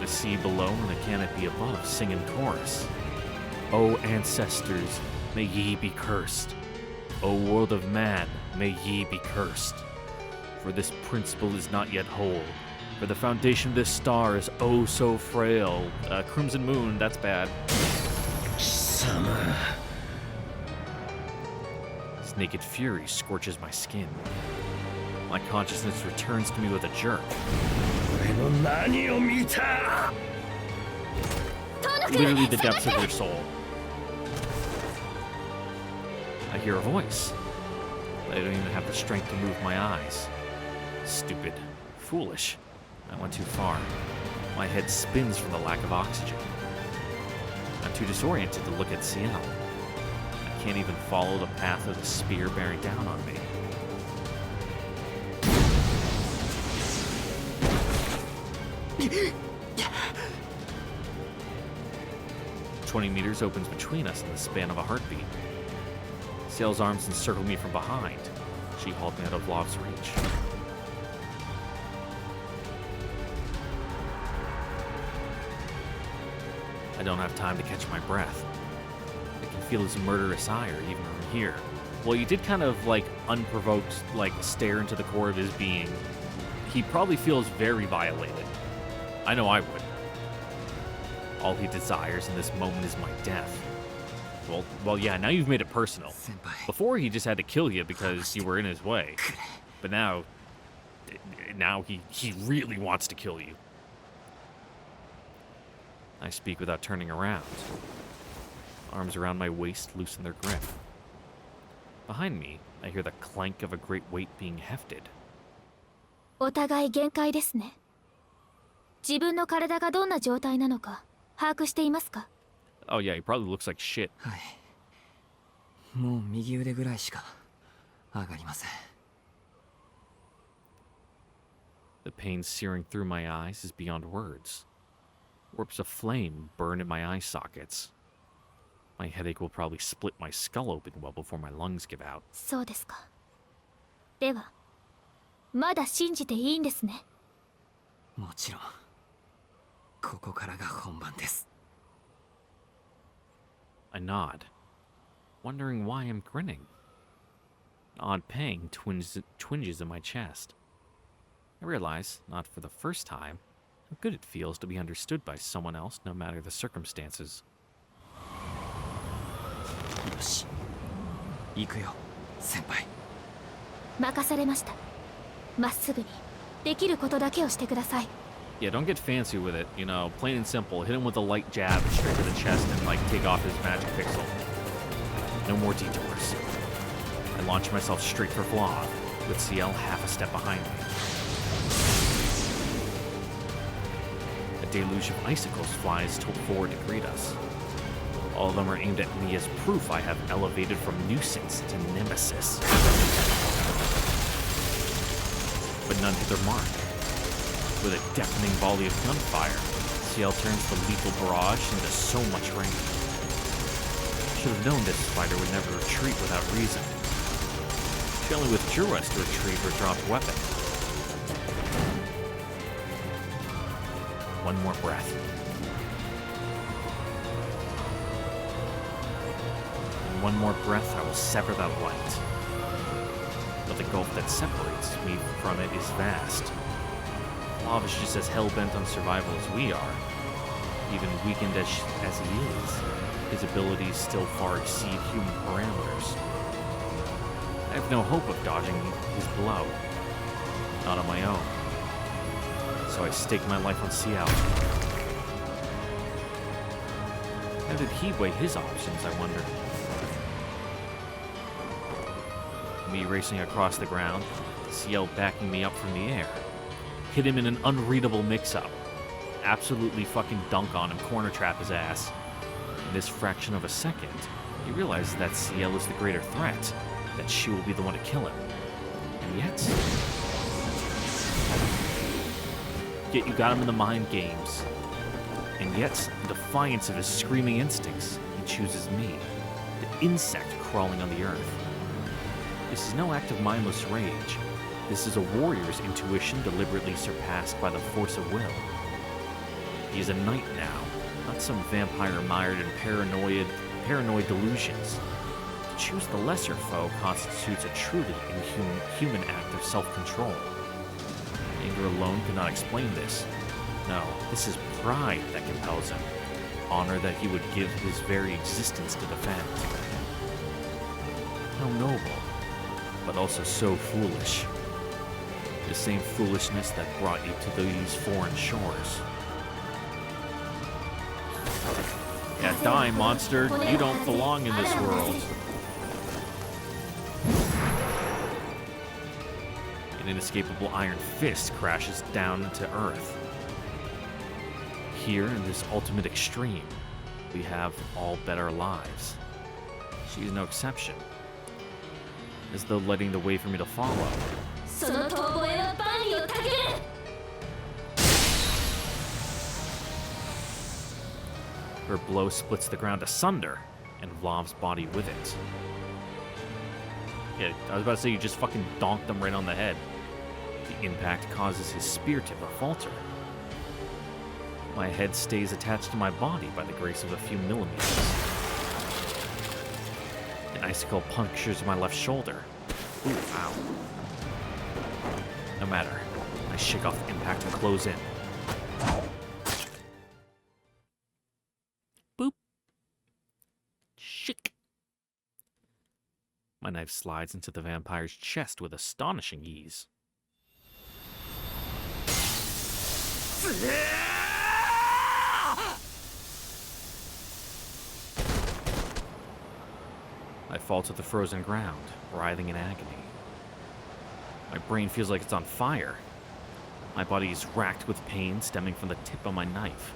The sea below and the canopy above sing in chorus. O ancestors, may ye be cursed. O world of man, may ye be cursed. For this principle is not yet whole, For the foundation of this star is oh so frail. Crimson Moon, that's bad. 貴様 His naked fury scorches my skin. My consciousness returns to me with a jerk. 俺の何を見た Literally the depths of their soul. I hear a voice. I don't even have the strength to move my eyes. Stupid. Foolish. I went too far. My head spins from the lack of oxygen. I'm too disoriented to look at Ciel. I can't even follow the path of the spear bearing down on me. "20 meters opens between us in the span of a heartbeat. Ciel's arms encircle me from behind. She hauled me out of Locke's reach. I don't have time to catch my breath. I can feel his murderous ire even from here. Well, you did kind of, like, unprovoked, like, stare into the core of his being. He probably feels very violated. I know I would. All he desires in this moment is my death. Well, yeah, now you've made it personal. 先輩 Before, he just had to kill you because you were in his way. But now he really wants to kill you. I speak without turning around. Arms around my waist loosen their grip. Behind me, I hear the clank of a great weight being hefted. お互い限界ですね。自分の体がどんな状態なのか把握していますか？ Oh yeah, he probably looks like shit. はいもう右腕ぐらいしか上がりません The pain searing through my eyes is beyond words. Warps of flame burn in my eye sockets. My headache will probably split my skull open well before my lungs give out. そうですか。では、まだ信じていいんですね。もちろんここからが本番です I nod, wondering why I'm grinning. An odd pang twinges in my chest. I realize, not for the first time, how good it feels to be understood by someone else no matter the circumstances. よし行くよ先輩任されました。まっすぐにできることだけをしてください。 Yeah, don't get fancy with it, you know, plain and simple. Hit him with a light jab straight to the chest and, like, take off his magic pixel. No more detours. I launch myself straight for Vlad, with Ciel half a step behind me. A deluge of icicles flies forward to greet us. All of them are aimed at me as proof I have elevated from nuisance to nemesis. But none hit their mark. With a deafening volley of gunfire, Ciel turns the lethal barrage into so much rain. Should have known this fighter would never retreat without reason. She only withdrew us to retrieve her dropped weapon. One more breath. In one more breath, I will sever that light. But the gulf that separates me from it is vast. Lav is just as hell-bent on survival as we are. Even weakened as he is, his abilities still far exceed human parameters. I have no hope of dodging his blow. Not on my own. So I stake my life on Ciel. How did he weigh his options, I wonder? Me racing across the ground, Ciel backing me up from the air. Hit him in an unreadable mix-up. Absolutely fucking dunk on him, corner trap his ass. In this fraction of a second, he realizes that Ciel is the greater threat, that she will be the one to kill him. And yet you got him in the mind games. And yet, in defiance of his screaming instincts, he chooses me, the insect crawling on the earth. This is no act of mindless rage. This is a warrior's intuition deliberately surpassed by the force of will. He is a knight now, not some vampire mired in paranoid delusions. To choose the lesser foe constitutes a truly inhuman act of self-control. Being Anger alone could not explain this. No, this is pride that compels him. Honor that he would give his very existence to defend. How noble, but also so foolish. The same foolishness that brought you to these foreign shores. Yeah, die, monster. You don't belong in this world. An inescapable iron fist crashes down to earth. Here, in this ultimate extreme, we have all better lives. She is no exception. As though letting the way for me to follow. Her blow splits the ground asunder, and Vlav's body with it. Yeah, I was about to say you just fucking donked him right on the head. The impact causes his spear tip to falter. My head stays attached to my body by the grace of a few millimeters. An icicle punctures my left shoulder. Ooh, ow. No matter. I shake off the impact and close in. Boop. Shik. My knife slides into the vampire's chest with astonishing ease. I fall to the frozen ground, writhing in agony. My brain feels like it's on fire. My body is racked with pain stemming from the tip of my knife.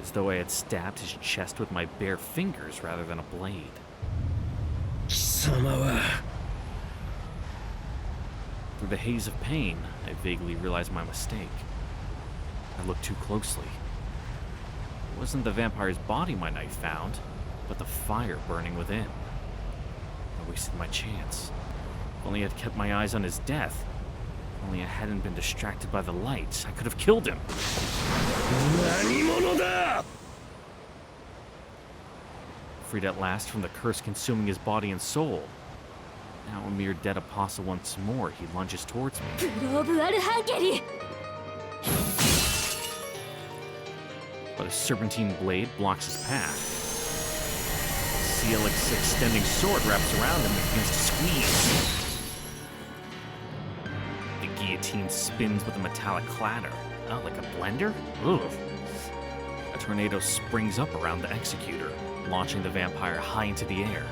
As though I had stabbed his chest with my bare fingers rather than a blade. Through the haze of pain, I vaguely realize my mistake. I look too closely. It wasn't the vampire's body my knife found, but the fire burning within. I wasted my chance. If only I had kept my eyes on his death. If only I hadn't been distracted by the lights, I could have killed him. Freed at last from the curse consuming his body and soul. Now a mere dead apostle once more, he lunges towards me. But a serpentine blade blocks his path. Ciel's extending sword wraps around him and begins to squeeze. The guillotine spins with a metallic clatter. Oh, like a blender? Ugh. A tornado springs up around the executor, launching the vampire high into the air.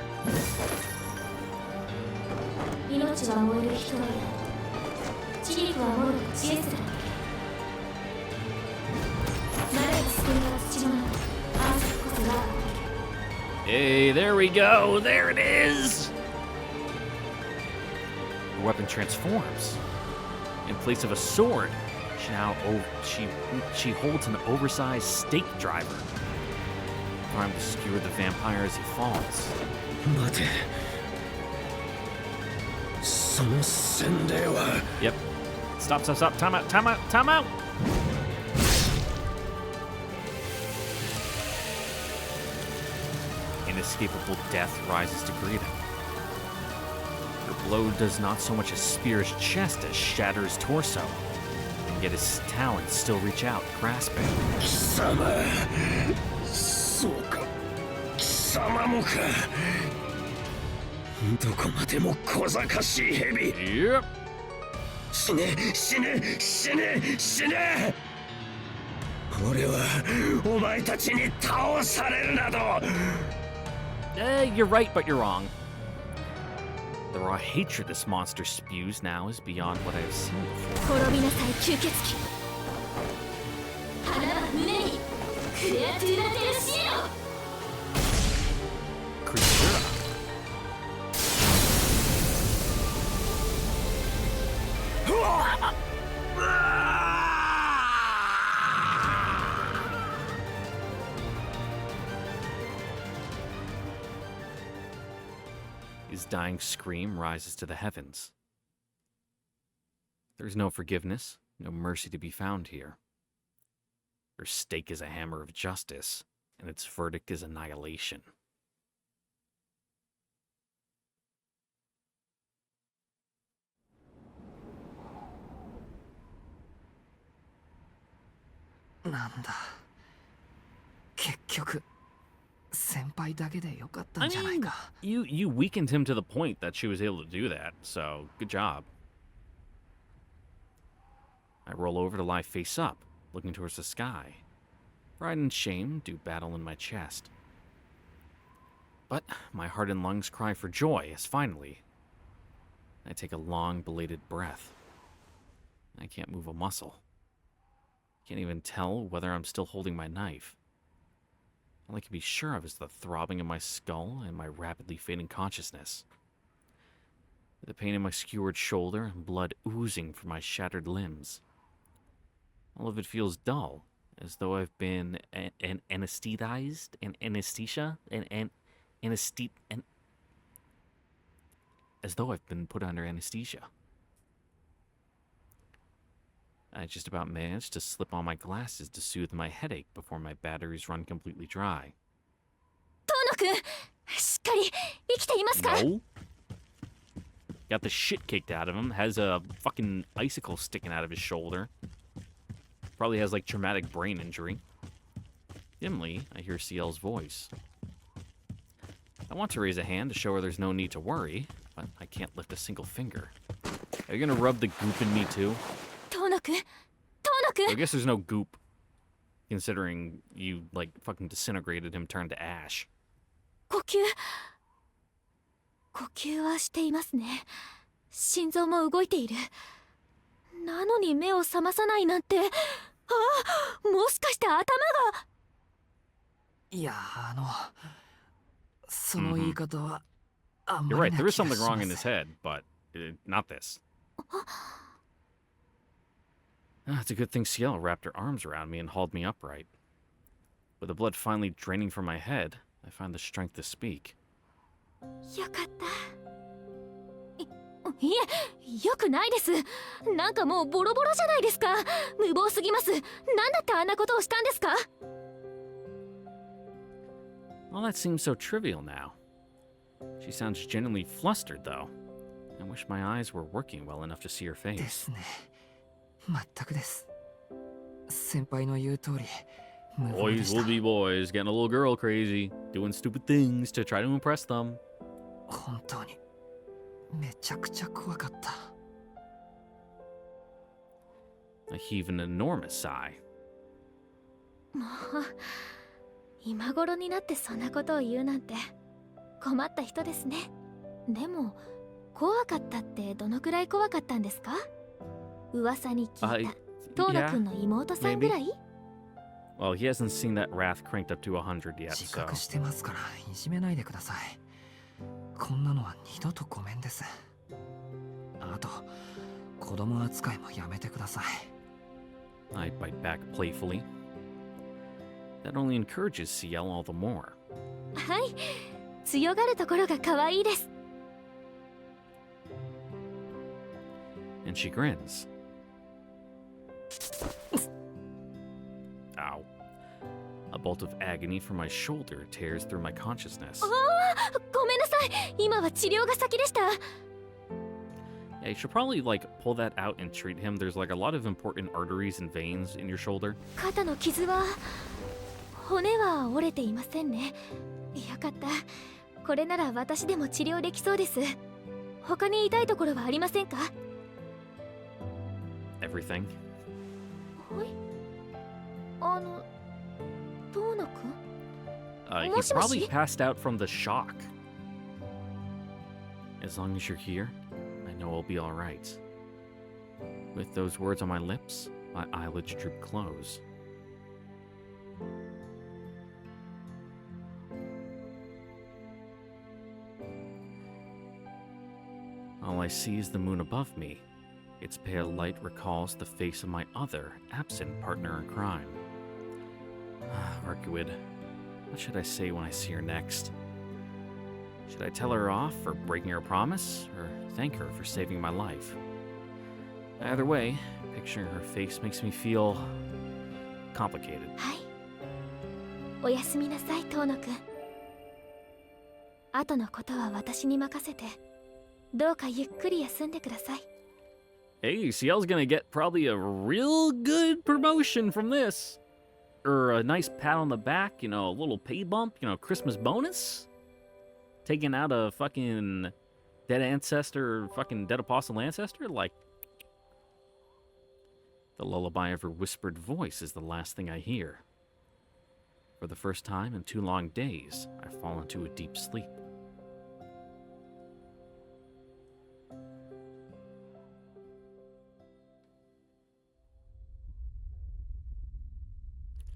Hey, there we go! There it is! The weapon transforms. In place of a sword, she holds an oversized stake driver, trying to skewer the vampire as he falls. Yep. Stop. Time out! Inescapable death rises to greet him. Her blow does not so much as spear his chest as shatter his torso, and yet his talons still reach out, grasping. Yep. You're right, but you're wrong. The raw hatred this monster spews now is beyond what I have seen before. Creatura. His dying scream rises to the heavens. There is no forgiveness, no mercy to be found here. Her stake is a hammer of justice, and its verdict is annihilation. なんだ結局先輩だけでよかった I んじゃない mean, か you weakened him to the point that she was able to do that, so good job. I roll over to lie face up, looking towards the sky. Pride and shame do battle in my chest. But my heart and lungs cry for joy as finally, I take a long, belated breath. I can't move a muscle. Can't even tell whether I'm still holding my knife. All I can be sure of is the throbbing in my skull and my rapidly fading consciousness. The pain in my skewered shoulder and blood oozing from my shattered limbs. All of it feels dull, as though I've been anesthetized, as though I've been put under anesthesia. I just about managed to slip on my glasses to soothe my headache before my batteries run completely dry. 遠野くんしっかり生きていますか No? Got the shit kicked out of him, has a fucking icicle sticking out of his shoulder. Probably has like traumatic brain injury. Dimly, I hear Ciel's voice. I want to raise a hand to show her there's no need to worry, but I can't lift a single finger. Are you gonna rub the goop in me too? 遠野くん遠野く I ん guess there's no goop, considering you, like, fucking disintegrated him, turned to ash. 呼吸はしていますね心臓も動いているなのに目を覚まさないなんてもしかして頭がいやその言い方はあん You're ま right, り there な is 気が something し wrong ま in his せん head, but not this. It's a good thing Ciel wrapped her arms around me and hauled me upright. With the blood finally draining from my head, I find the strength to speak. よかったいえよくないですなんかもうボロボロじゃないですか無謀すぎますなんだってあんなことをしたんですか Well, that seems so trivial now. She sounds genuinely flustered, though. I wish my eyes were working well enough to see her で face. すね全くです先輩の言う通り無謀で Boys した will be boys, getting a little girl crazy, doing stupid things to try to impress them. 本当にめちゃくちゃ怖かった I heave an enormous sigh. もう今頃になってそんなことを言うなんて困った人ですねでも怖かったってどのくらい怖かったんですか噂に聞いた遠野くんの妹さんぐらい Well, he hasn't seen that wrath cranked up to 100 yet, 自 so... 覚してますからいじめないでくださいこんなのは二度とごめんですあと子供扱いもやめてください I bite back playfully. That only encourages Ciel all the more. はい強がるところが可愛いです And she grins. Ow. A bolt of agony from my shoulder tears through my consciousness. ごめんなさい今は治療が先でした Yeah, you should probably, like, pull that out and treat him. There's, like, a lot of important arteries and veins in your shoulder. 肩の傷は骨は折れていませんねよかったこれなら私でも治療できそうです他に痛いところはありませんか Everything. はい遠野くん He Moshi probably moshi. passed out from the shock. As long as you're here, I know I'll be alright. With those words on my lips, my eyelids droop close. All I see is the moon above me. Its pale light recalls the face of my other, absent partner in crime. Arcuid, what should I say when I see her next? Should I tell her off for breaking her promise, or thank her for saving my life? Either way, picturing her face makes me feel complicated. はいおやすみなさい遠野くん後のことは私に任せてどうかゆっくり休んでください Hey, Ciel's gonna get probably a real good promotion from this. or a nice pat on the back, you know, a little pay bump, you know, Christmas bonus? Taking out a fucking dead ancestor, fucking dead apostle ancestor? Like, the lullaby of her whispered voice is the last thing I hear. For the first time in 2 long days, I fall into a deep sleep.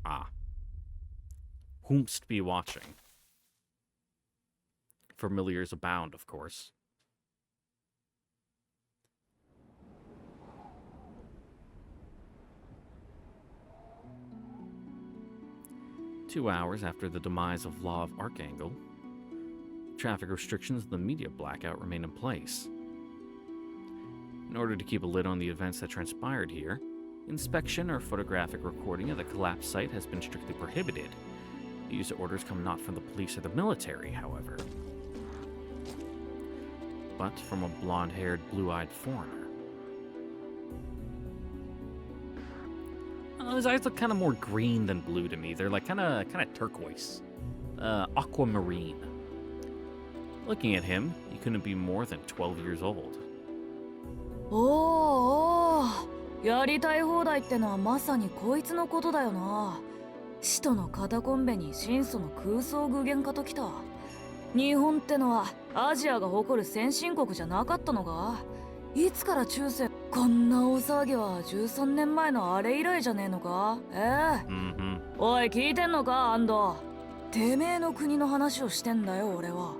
Ah. Whomst be watching? Familiars abound, of course. Two hours after the demise of Law of Archangel, traffic restrictions and the media blackout remain in place. In order to keep a lid on the events that transpired here, inspection or photographic recording of the collapsed site has been strictly prohibited. These orders come not from the police or the military, however, but from a blonde-haired, blue-eyed foreigner. His eyes look kind of more green than blue to me. They're like kind of turquoise, aquamarine. Looking at him, he couldn't be more than 12 years old. おー、やりたい放題ってのはまさにこいつのことだよな。使徒のカタコンベに神祖の空想具現化ときた。日本ってのはアジアが誇る先進国じゃなかったのか？いつから中世こんな大騒ぎは13年前のあれ以来じゃねえのか？おい、聞いてんのか、アンド。てめえの国の話をしてんだよ、俺は。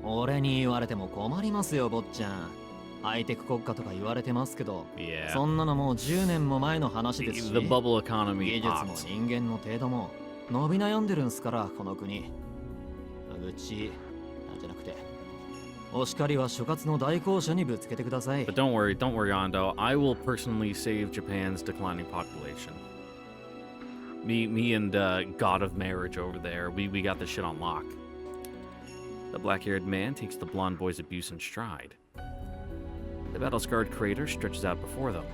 俺に言われても困りますよ、坊ちゃん。ハイテク国家とか言われてますけど、そんなのもう10年も前の話ですし、The bubble economy 技術も人間の程度も伸び悩んでるんすから、この国。うちじゃなくて、お叱りは所轄の代行者にぶつけてください。But don't worry, Ando. I will personally save Japan's declining population. Me and God of Marriage over there, we got this shit on lock. The black-haired man takes the blonde boy's abuse in stride. The battle-scarred crater stretches out before them.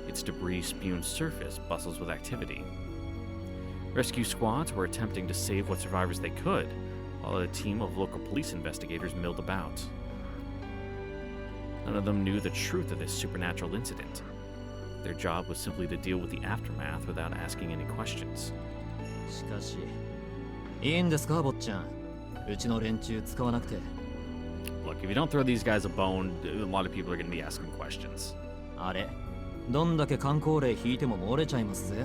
Its debris-spewed surface bustles with activity. Rescue squads were attempting to save what survivors they could, while a team of local police investigators milled about. None of them knew the truth of this supernatural incident. Their job was simply to deal with the aftermath without asking any questions. しかし、いいんですか、坊ちゃん。うちの連中使わなくて。Look, if you don't throw these guys a bone, a lot of people are going to be asking questions. あれ、どんだけ観光令引いても漏れちゃいますぜ。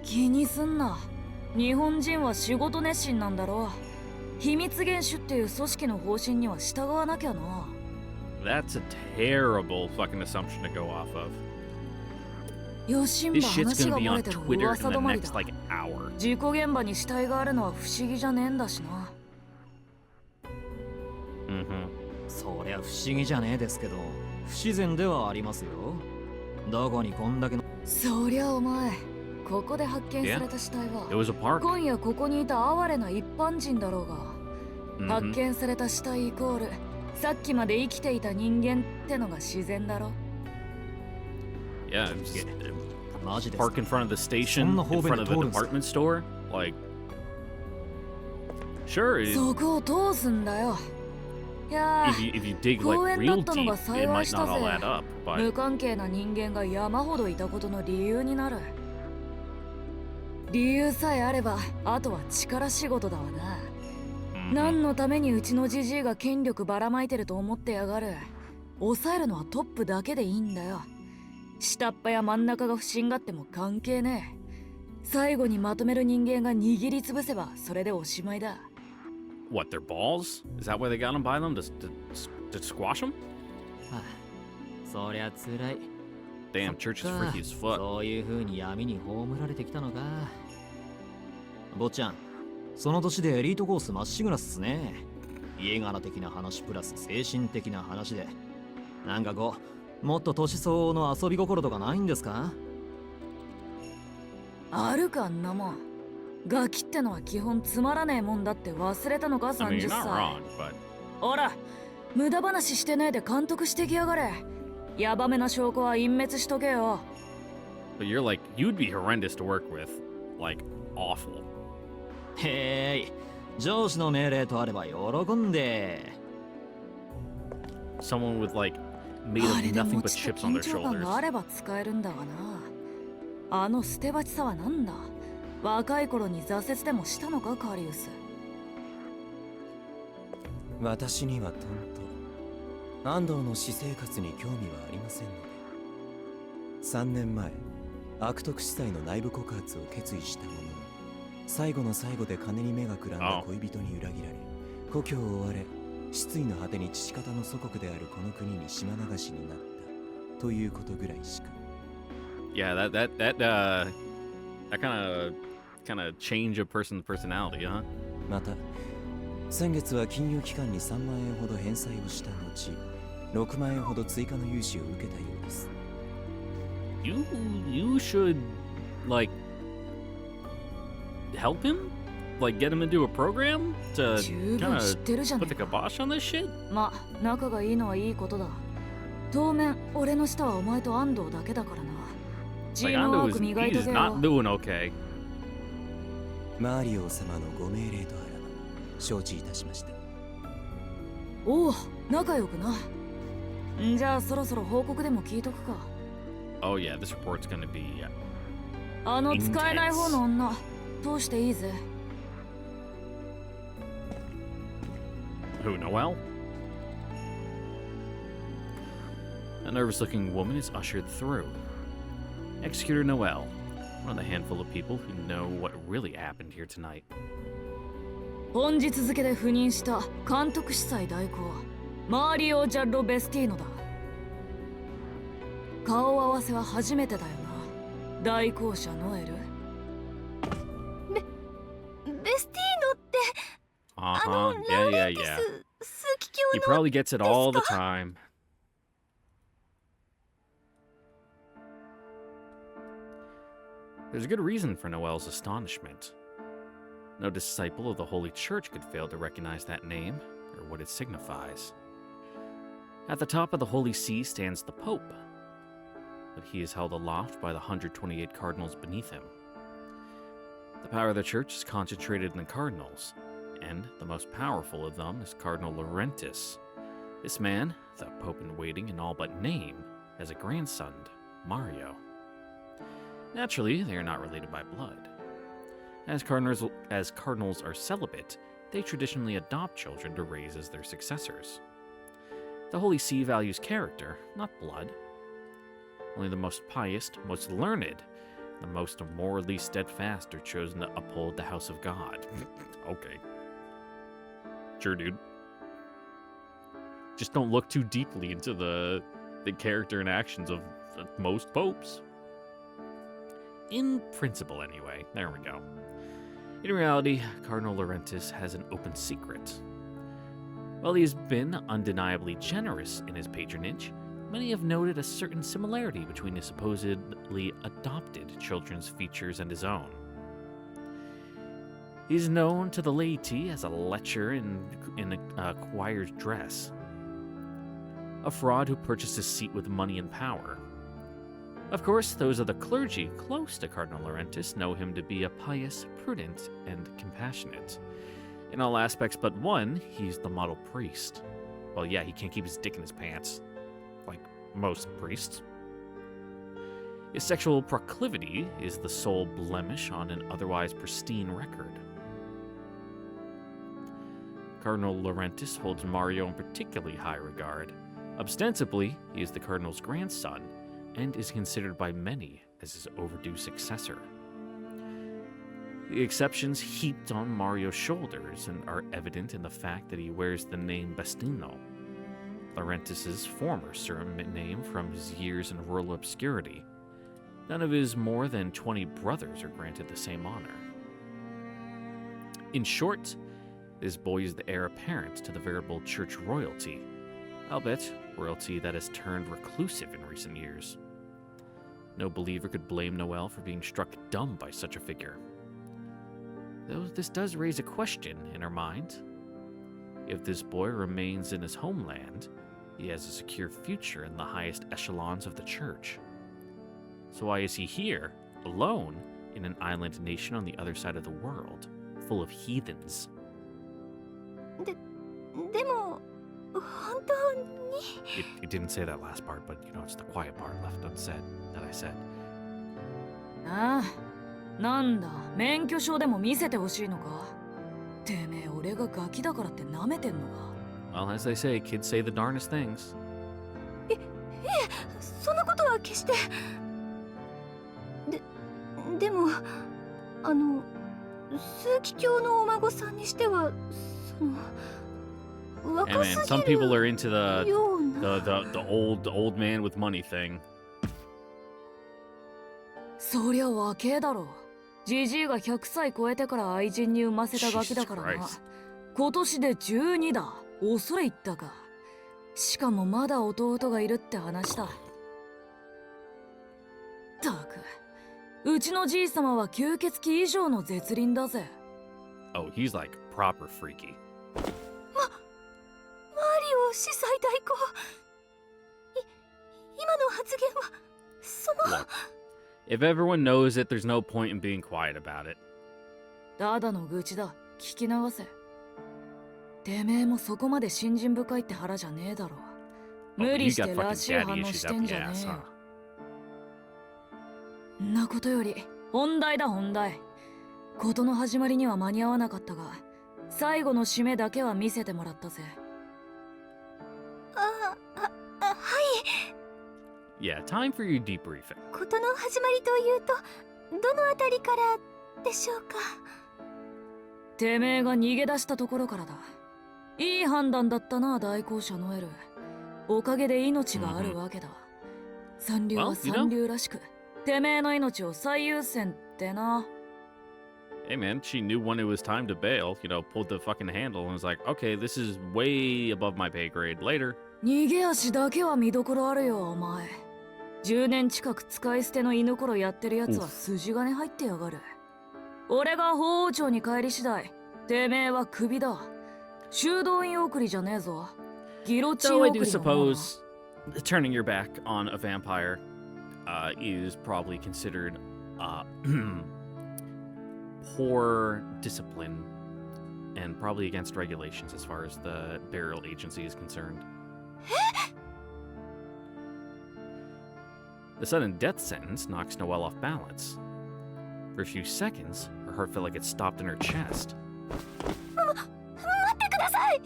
気にすんな。日本人は仕事熱心なんだろう。秘密厳守っていう組織の方針には従わなきゃな。That's a terrible fucking assumption to go off of. よしんば This shit's 話 gonna が be 漏 on れてる Twitter in 噂 the 止まり next だ。like hour. 事故現場に死体があるのは不思議じゃねえんだしな。そりゃ不思議じゃねえですけど、不自然ではありますよ。どこにこんだけの。そりゃお前、ここで発見された死体 It was a park. 今夜ここにいた哀れな一般人だろうが、発見された死体イコールさっきまで生きていた人間ってのが自然だろ。 Yeah, it was, マジですか。 park in front of the station, in front of the department store. Like, sure, そこを通すんだよ。いや if you dig like real deep, it might not all add up. 無 But 関係な人間が山ほどいたことの理由になる。理由さえあれば、あとは力仕事だわな。何のためにうちのジジイが権力ばらまいてると思ってやがる。抑えるのはトップだけでいいんだよ。下っ端や真ん中が不審がっても関係ねえ。最後にまとめる人間が握りつぶせばそれでおしまいだ。what, their balls? Is that why they got them by them? To squash them? そりゃつらい。 Damn, Church is freaky as fuck. そういう風に闇に葬られてきたのか。坊ちゃん、その年でエリートコースまっしぐらっすね。家柄的な話プラス精神的な話で、なんかこう、もっと年相応の遊び心とかないんですか？あるかんなもん。ガキってのは基本つまらねえもんだって忘れたのか、 I mean, 30 you're not 歳。 wrong, but ほら、無駄話してねえで監督してきやがれ。ヤバめな証拠は隠滅しとけよ。 But you're like, you'd be horrendous to work with. Like, awful. へい、上司の命令とあれば喜んで。 Someone with, like, made あ of れで nothing 持 but ちと chips on 緊 their 張感 shoulders. があれば使えるんだがな。あの捨て鉢さはなんだ。若い頃に挫折でもしたのか、カリウス。私にはとんと安藤の私生活に興味はありませんので。3年前悪徳司祭の内部告発を決意したものの、最後の最後で金に目がくらんだ恋人に裏切られ、故郷を追われ、失意の果てに父方の祖国であるこの国に島流しになったということぐらいしか。 Yeah, that kind of change a person's personality, huh? また先月は金融機関に3万円ほど返済をした後、6万円ほど追加の融資を受けたようです。 You should, like, help him? Like, get him into a program to 十 kind 分知っ of てるじゃね put え the か。 kibosh on this shit? ま、仲がいいのはいいことだ。当面、俺の下はお前と安藤だけだからな。チ Like, ームワ Ando ーク is 磨いと he's けよ。 not doing okay. マーリオ様のご命令とあらば承知いたしました。おお、仲良くな。んじゃあそろそろ報告でも聞いとくか。 Oh yeah, this report's gonna be あの使えない方の女、通していいぜ。 who, Noelle? A nervous-looking woman is ushered through. Executor Noelle, one of the handful of people who know what really happened here tonight. 本日付で赴任した監督司祭代行マーリオ・ジャッロ・ベスティーノだ。顔合わせは初めてだよな、代行者ノエル。ベスティーノって Uh-huh, yeah, yeah, yeah. 数奇 He 鏡の probably gets it all the time. There's a good reason for Noelle's astonishment. No disciple of the Holy Church could fail to recognize that name, or what it signifies. At the top of the Holy See stands the Pope, but he is held aloft by the 128 cardinals beneath him. The power of the Church is concentrated in the cardinals, and the most powerful of them is Cardinal Laurentis. This man, the Pope-in-waiting in all but name, has a grandson, Mario. Naturally, they are not related by blood. As cardinals are celibate, they traditionally adopt children to raise as their successors. The Holy See values character, not blood. Only the most pious, most learned, the most morally steadfast are chosen to uphold the house of God. Okay. Sure, dude. Just don't look too deeply into the character and actions of most popes. In principle, anyway. There we go. In reality, Cardinal Laurentis has an open secret. While he has been undeniably generous in his patronage, many have noted a certain similarity between his supposedly adopted children's features and his own. He is known to the laity as a lecher in a choir's dress, a fraud who purchased his seat with money and power. Of course, those of the clergy close to Cardinal Laurentis know him to be a pious, prudent, and compassionate. In all aspects but one, he's the model priest. Well, yeah, he can't keep his dick in his pants, like most priests. His sexual proclivity is the sole blemish on an otherwise pristine record. Cardinal Laurentis holds Mario in particularly high regard. Ostensibly, he is the Cardinal's grandson, and is considered by many as his overdue successor. The exceptions heaped on Mario's shoulders and are evident in the fact that he wears the name Bastino, Laurentis' former surname from his years in rural obscurity. None of his more than 20 brothers are granted the same honor. In short, this boy is the heir apparent to the veritable church royalty, albeit royalty that has turned reclusive in recent years. No believer could blame Noelle for being struck dumb by such a figure. Though this does raise a question in her mind. If this boy remains in his homeland, he has a secure future in the highest echelons of the church. So why is he here, alone, in an island nation on the other side of the world, full of heathens? でも本当に It didn't say that last part, but it's the quiet part left unsaid that I said. ああ、なんだ、免許証でも見せてほしいのか。てめえ、俺がガキだからって舐めてんのか。Well, as they say, kids say the darnest things. そんなことは決してでも枢機卿のお孫さんにしては若 Hey man, す some ぎる people are into the ような the old man with money thing. そりゃ若えだろ。ジジイが100歳超えてから愛人に産ませたガキだからな。 Jesus Christ. 今年で12だ。恐れ入ったか。しかもまだ弟がいるって話だ。たく、うちのじい様は吸血鬼以上の絶倫だぜ。 Oh, he's like proper freaky. マリオ司祭代行今の発言はその Look, if everyone knows it, there's no point in being quiet about it. ただの愚痴だ。聞き流せ。てめえもそこまで信心深いって腹じゃねえだろ。 Oh, 無 but 理 you して got ら fucking しい daddy 反応 issues し up てん the じゃね ass, えよ。 huh? んなことより本題だ本題。事の始まりには間に合わなかったが、最後の締めだけは見せてもらったぜ。はい Yeah, time for your debriefing. 事の始まりというとどのあたりからでしょうか。てめえが逃げ出したところからだ。いい判断だったな、代行者ノエル。おかげで命があるわけだ。三流は Well, you know. 三流らしく、てめえの命を最優先ってな。 Hey man, she knew when it was time to bail, pulled the fucking handle and was like, okay, this is way above my pay grade. Later. 逃げ足だけは見どころあるよ、お前。10年近く使い捨ての犬ころやってるやつは筋金入ってやがる。俺が法王庁に帰り次第、てめえはクビだ。修道院送りじゃねえぞ。ギロチン So I 送 do りの方だ。 suppose turning your back on a vampire is probably considered poor discipline and probably against regulations as far as the burial agency is concerned. The sudden death sentence knocks Noelle off balance. For a few seconds, her heart felt like it stopped in her chest. 待ってください。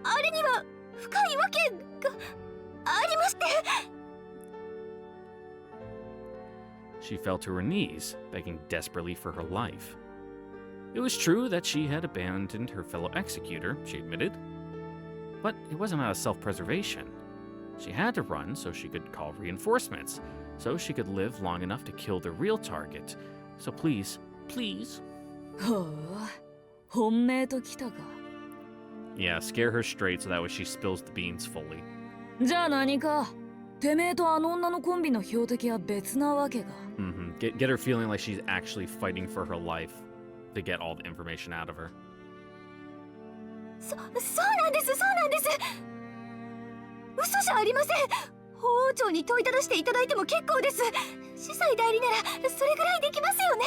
あれには深いわけがありまして。 She fell to her knees, begging desperately for her life. It was true that she had abandoned her fellow executor, she admitted. But it wasn't out of self-preservation. She had to run so she could call reinforcements, so she could live long enough to kill the real target. So please, please. ほう、本命ときたか。 Yeah, scare her straight so that way she spills the beans fully. じゃあ何か。てめえとあの女のコンビの標的は別なわけか。Get her feeling like she's actually fighting for her life to get all the information out of her. そうなんです、そうなんです。嘘じゃありません。法王庁に問いただしていただいても結構です。司祭代理ならそれぐらいできますよね。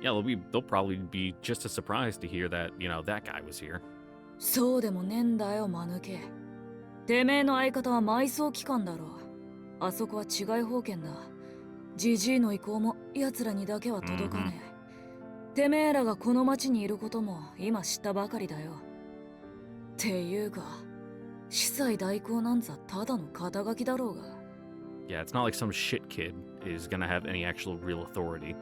Yeah, they'll probably be just as surprised to hear that, that guy was here. そうでもねえんだよ、間抜け。てめえの相方は埋葬機関だろう。あそこは治外法権だ。ジジイの意向も奴らにだけは届かねえ。てめえらがこの町にいることも今知ったばかりだよ。っていうか、司祭代行なんざただの肩書きだろうが。Yeah, it's not like some shit kid is gonna have any actual real authority.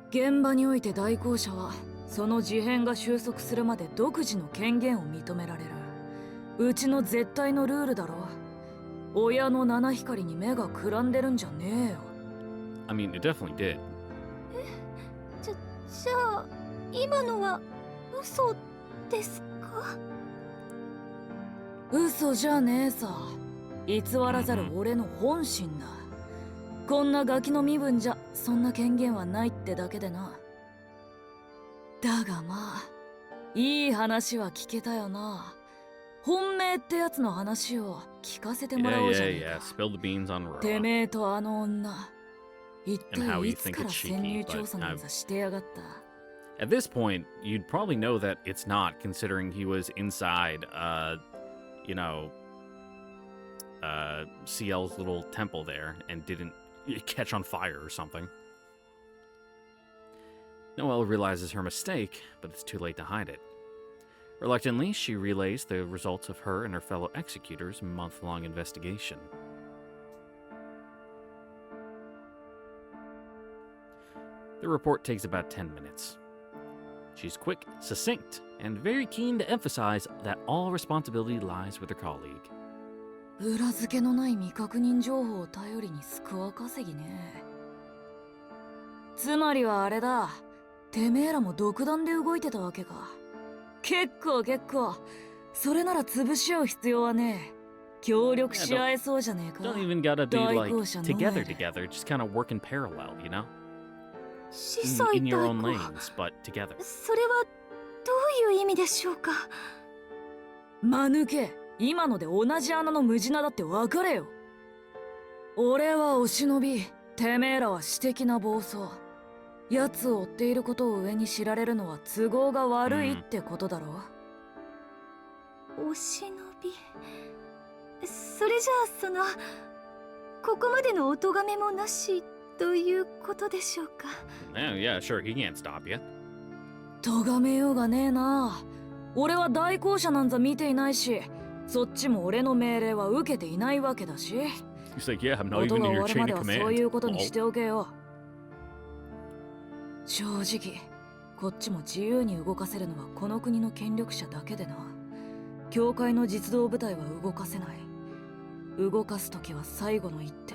現場において代行者はその事変が収束するまで独自の権限を認められる。うちの絶対のルールだろ。親の七光に目がくらんでるんじゃねえよ。 I mean, it definitely did. じゃあ今のは嘘ですか？嘘じゃねえさ。偽らざる俺の本心だ。こんなガキの身分じゃそんな権限はないってだけでな。だがまあいい話は聞けたよな。本命ってやつの話を聞かせてもらおうじゃねえか。 Spill the beans on て Roa. めえとあの女、一 And how 体 you いつ think から it's cheeky, 潜入 but 調査なんざしてやがった。 At this point, you'd probably know that it's not, considering he was inside, Ciel's little temple there and didn't catch on fire or something. Noelle realizes her mistake, but it's too late to hide it. Reluctantly, she relays the results of her and her fellow executors' month-long investigation. The report takes about 10 minutes. She's quick, succinct, and very keen to emphasize that all responsibility lies with her colleague. 裏付けのない未確認情報を頼りにスコア稼ぎね。つまりはあれだ。てめえらも独断で動いてたわけか。結構。それなら潰し合う必要はねえ。協力し合えそうじゃねえか。 Don't even gotta be like 代行者のtogether, 上で。 just kind of work in parallel, you know? 司祭 In 代 your own 行 lanes, but together. それはどういう意味でしょうか。間抜け、今ので同じ穴の無地なだって分かれよ。俺はお忍び、てめえらは私的な暴走。奴を追っていることを上に知られるのは都合が悪いってことだろ。お忍び。それじゃあここまでのお咎めもなしということでしょうか。Yeah, sure, he can't stop you. 咎めようがねえな。俺は代行者なんざ見ていないし、そっちも俺の命令は受けていないわけだし。 He's like, yeah, I'm not 音 even が in 終 your わる chain まで of はそういうことに command. しておけよ。正直、こっちも自由に動かせるのはこの国の権力者だけでな。教会の実動部隊は動かせない。動かすときは最後の一手、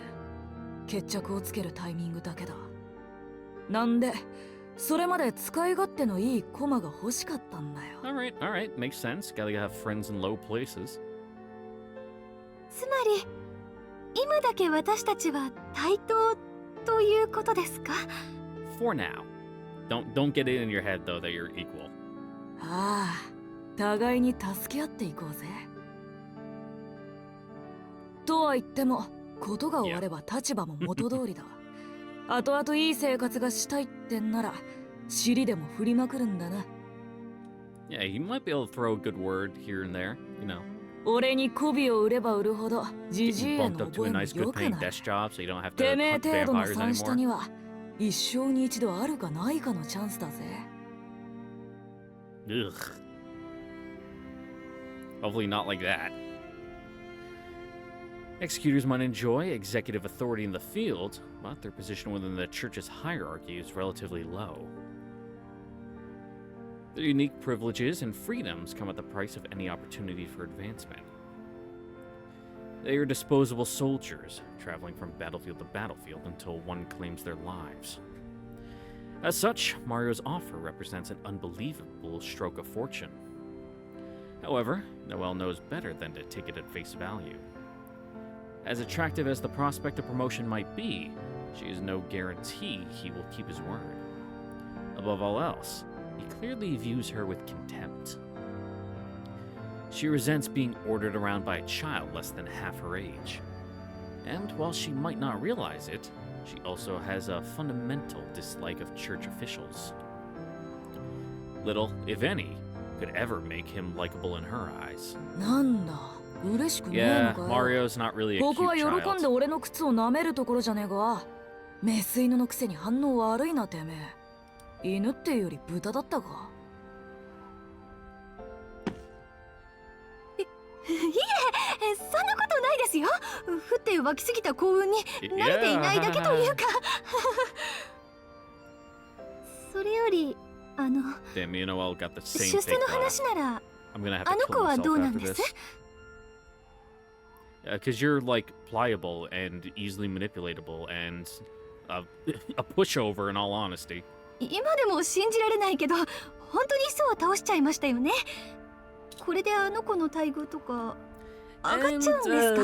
決着をつけるタイミングだけだ。なんで、それまで使い勝手のいい駒が欲しかったんだよ。Alright, makes sense. Gotta have friends in low places. つまり今だけ私たちは対等ということですか。 For now. Don't get it in your head, though, that you're equal. ああ、互いに助け合っていこうぜ。とは言っても、ことが終われば立場も元通りだ。後々いい生活がしたいってんなら、尻でも振りまくるんだな。Yeah, he might be able to throw a good word here and there, you know. 俺に媚びを売れば売るほど、じじい Getting へ bumped の up to 覚 a えも nice, 良 good く paying なる。 desk job, so you don't have to てめえ hunt 程度の vampires 三下に anymore. は、一生に一度あるかないかのチャンスだぜ。Ugh. Hopefully not like that. Executors might enjoy executive authority in the field, but their position within the church's hierarchy is relatively low. Their unique privileges and freedoms come at the price of any opportunity for advancement. They are disposable soldiers, traveling from battlefield to battlefield until one claims their lives. As such, Mario's offer represents an unbelievable stroke of fortune. However, Noelle knows better than to take it at face value. As attractive as the prospect of promotion might be, she is no guarantee he will keep his word. Above all else, he clearly views her with contempt. She resents being ordered around by a child less than half her age. And while she might not realize it, she also has a fundamental dislike of church officials. Little, if any, could ever make him likable in her eyes. なんだ、嬉しくねえ Yeah, のかよ。 Mario's not really a ここ cute は喜んで child. 俺の靴を舐めるところじゃねえか。メス犬のくせに反応悪いなてめえ。犬っていうより豚だったか。いえ、そんなことないですよ。降って湧きすぎた幸運に慣れていないだけというか。それよりDamn, you know, Noelle got the same 出 fake 世の laugh. 話なら I'm gonna have あ to の kill 子はどう myself なん after で this. す？ Because you're like pliable and easily manipulatable and a pushover in all honesty. 今でも信じられないけど、本当に巣を倒しちゃいましたよね。これであの子の待遇とか上がっちゃうんですか？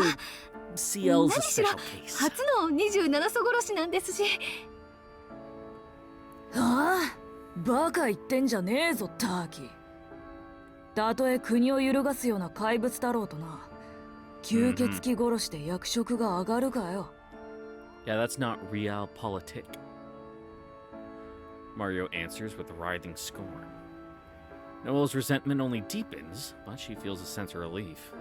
Ciel's a 何しろ special case. 初の27層殺しなんですし。ああ、バカ言ってんじゃねえぞターキー。たとえ国を揺るがすような怪物だろうとな。吸血鬼殺しで役職が上がるかよ。Yeah, that's not realpolitik. Mario answers with writhing scorn. Noelle's resentment only deepens, but she feels a sense of relief.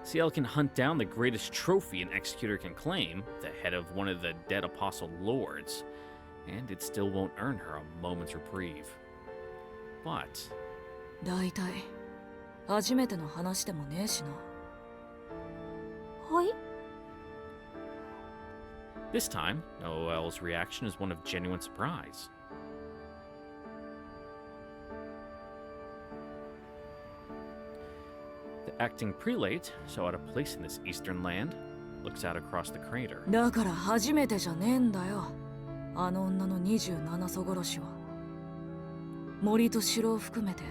Ciel can hunt down the greatest trophy an executor can claim, the head of one of the dead apostle lords, and it still won't earn her a moment's reprieve. But だいたい初めての話でもねえしな。はい。 this time, Noelle's reaction is one of genuine surprise. The acting prelate, so out of place in this eastern land, looks out across the crater. だから初めてじゃねえんだよ。あの女の27祖殺しは。森と城を含めて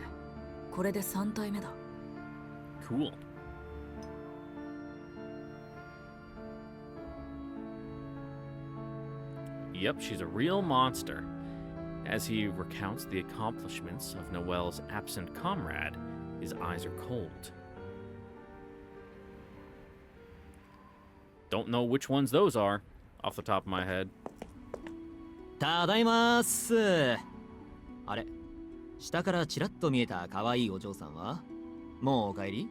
これで3体目だ。Cool. Yep, she's a real monster. As he recounts the accomplishments of Noelle's absent comrade, his eyes are cold. Don't know which ones those are, off the top of my head. ただいまーす。あれ、下からちらっと見えた可愛いお嬢さんはもうお帰り？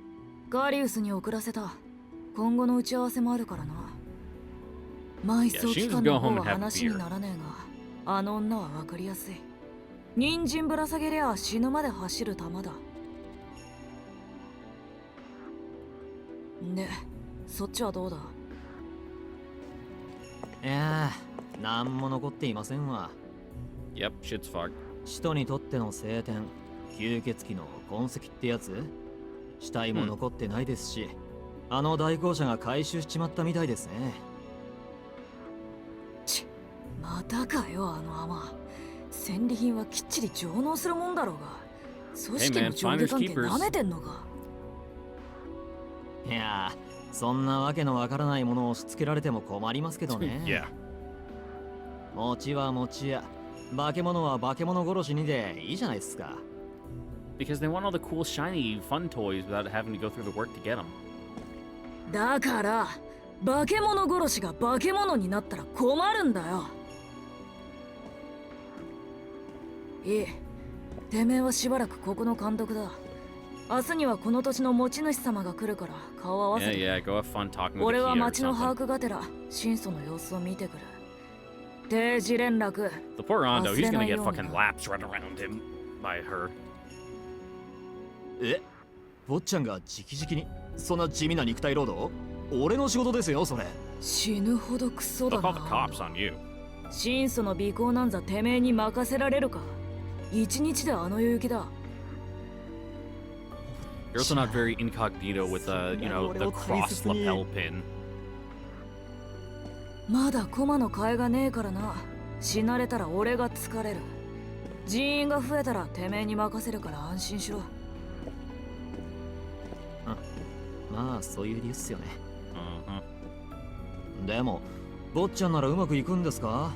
ガリウスに送らせた。今後の打ち合わせもあるからな。埋葬期間の方は話にならねえが、あの女は分かりやすい。人参ぶら下げりゃ死ぬまで走る玉だ。で、そっちはどうだ？いやー、なんも残っていませんわ。 Yep, shit's fucked. 使徒にとっての聖典、吸血鬼の痕跡ってやつ？死体も残ってないですし、あの代行者が回収しちまったみたいですね。またかよ、あの甘。戦利品はきっちり上納するもんだろうが。組織の上下関係なめてんのか？いやー、そんなわけのわからないものを押し付けられても困りますけどね。Yeah. 餅は餅や、化け物は化け物殺しにでいいじゃないですか。Because they want all the cool, shiny, fun toys without having to go through the work to get them. だから、化け物殺しが化け物になったら困るんだよ。いい。てめえはしばらくここの監督だ。明日にはこの土地の持ち主様が来るから顔合わせ Yeah, て。 yeah, go have fun talking with 俺 the は Kia or 町の把 something. 握がてら真相の様子を見てくる。定時連絡。 The poor Rondo, he's gonna get 忘れないようにな。 fucking laps right around him by her. え、坊ちゃんが直々にそんな地味な肉体労働？俺の仕事ですよ、それ。死ぬほどクソ They'll だ call the な。 cops on you. 真相の尾行なんざてめえに任せられるか。一日であの世行きだ。 You're also not very incognito with the cross lapel pin. まだ駒の替えがねえからな。死なれたら俺が疲れる。人員が増えたらてめえに任せるから安心しろ。まあそういう理由っすよね。 Uh-huh. でも坊ちゃんならうまくいくんですか？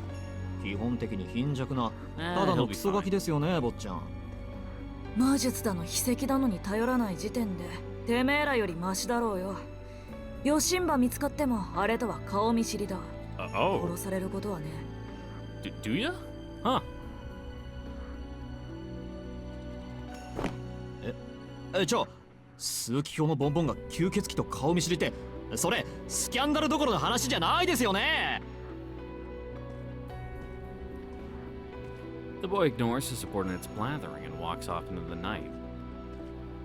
基本的に貧弱なただのクソガキですよね、坊ちゃん。魔術だの秘跡だのに頼らない時点でてめえらよりマシだろうよ。ヨシンバ見つかってもあれとは顔見知りだ。 Oh, 殺されることはね。do ya? Huh. 枢機卿のボンボンが吸血鬼と顔見知りって、それスキャンダルどころの話じゃないですよね。 The boy ignores his subordinate's blathering and walks off into the night.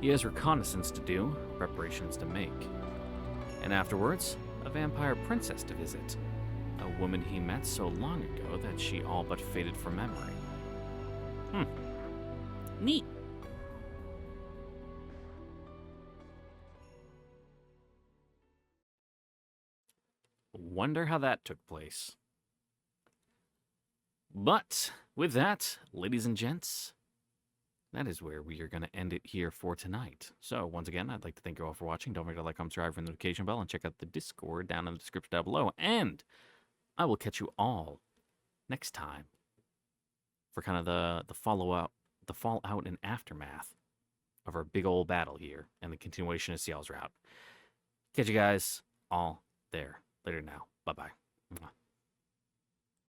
He has reconnaissance to do, preparations to make. And afterwards, a vampire princess to visit. A woman he met so long ago that she all but faded from memory. Neat. Wonder how that took place. But with that, ladies and gents, that is where we are going to end it here for tonight. So once again, I'd like to thank you all for watching. Don't forget to like, comment, subscribe, ring the notification bell, and check out the Discord down in the description down below. And I will catch you all next time for kind of the follow-up, the fallout and aftermath of our big old battle here and the continuation of Ciel's route. Catch you guys all there. Later now. Bye-bye.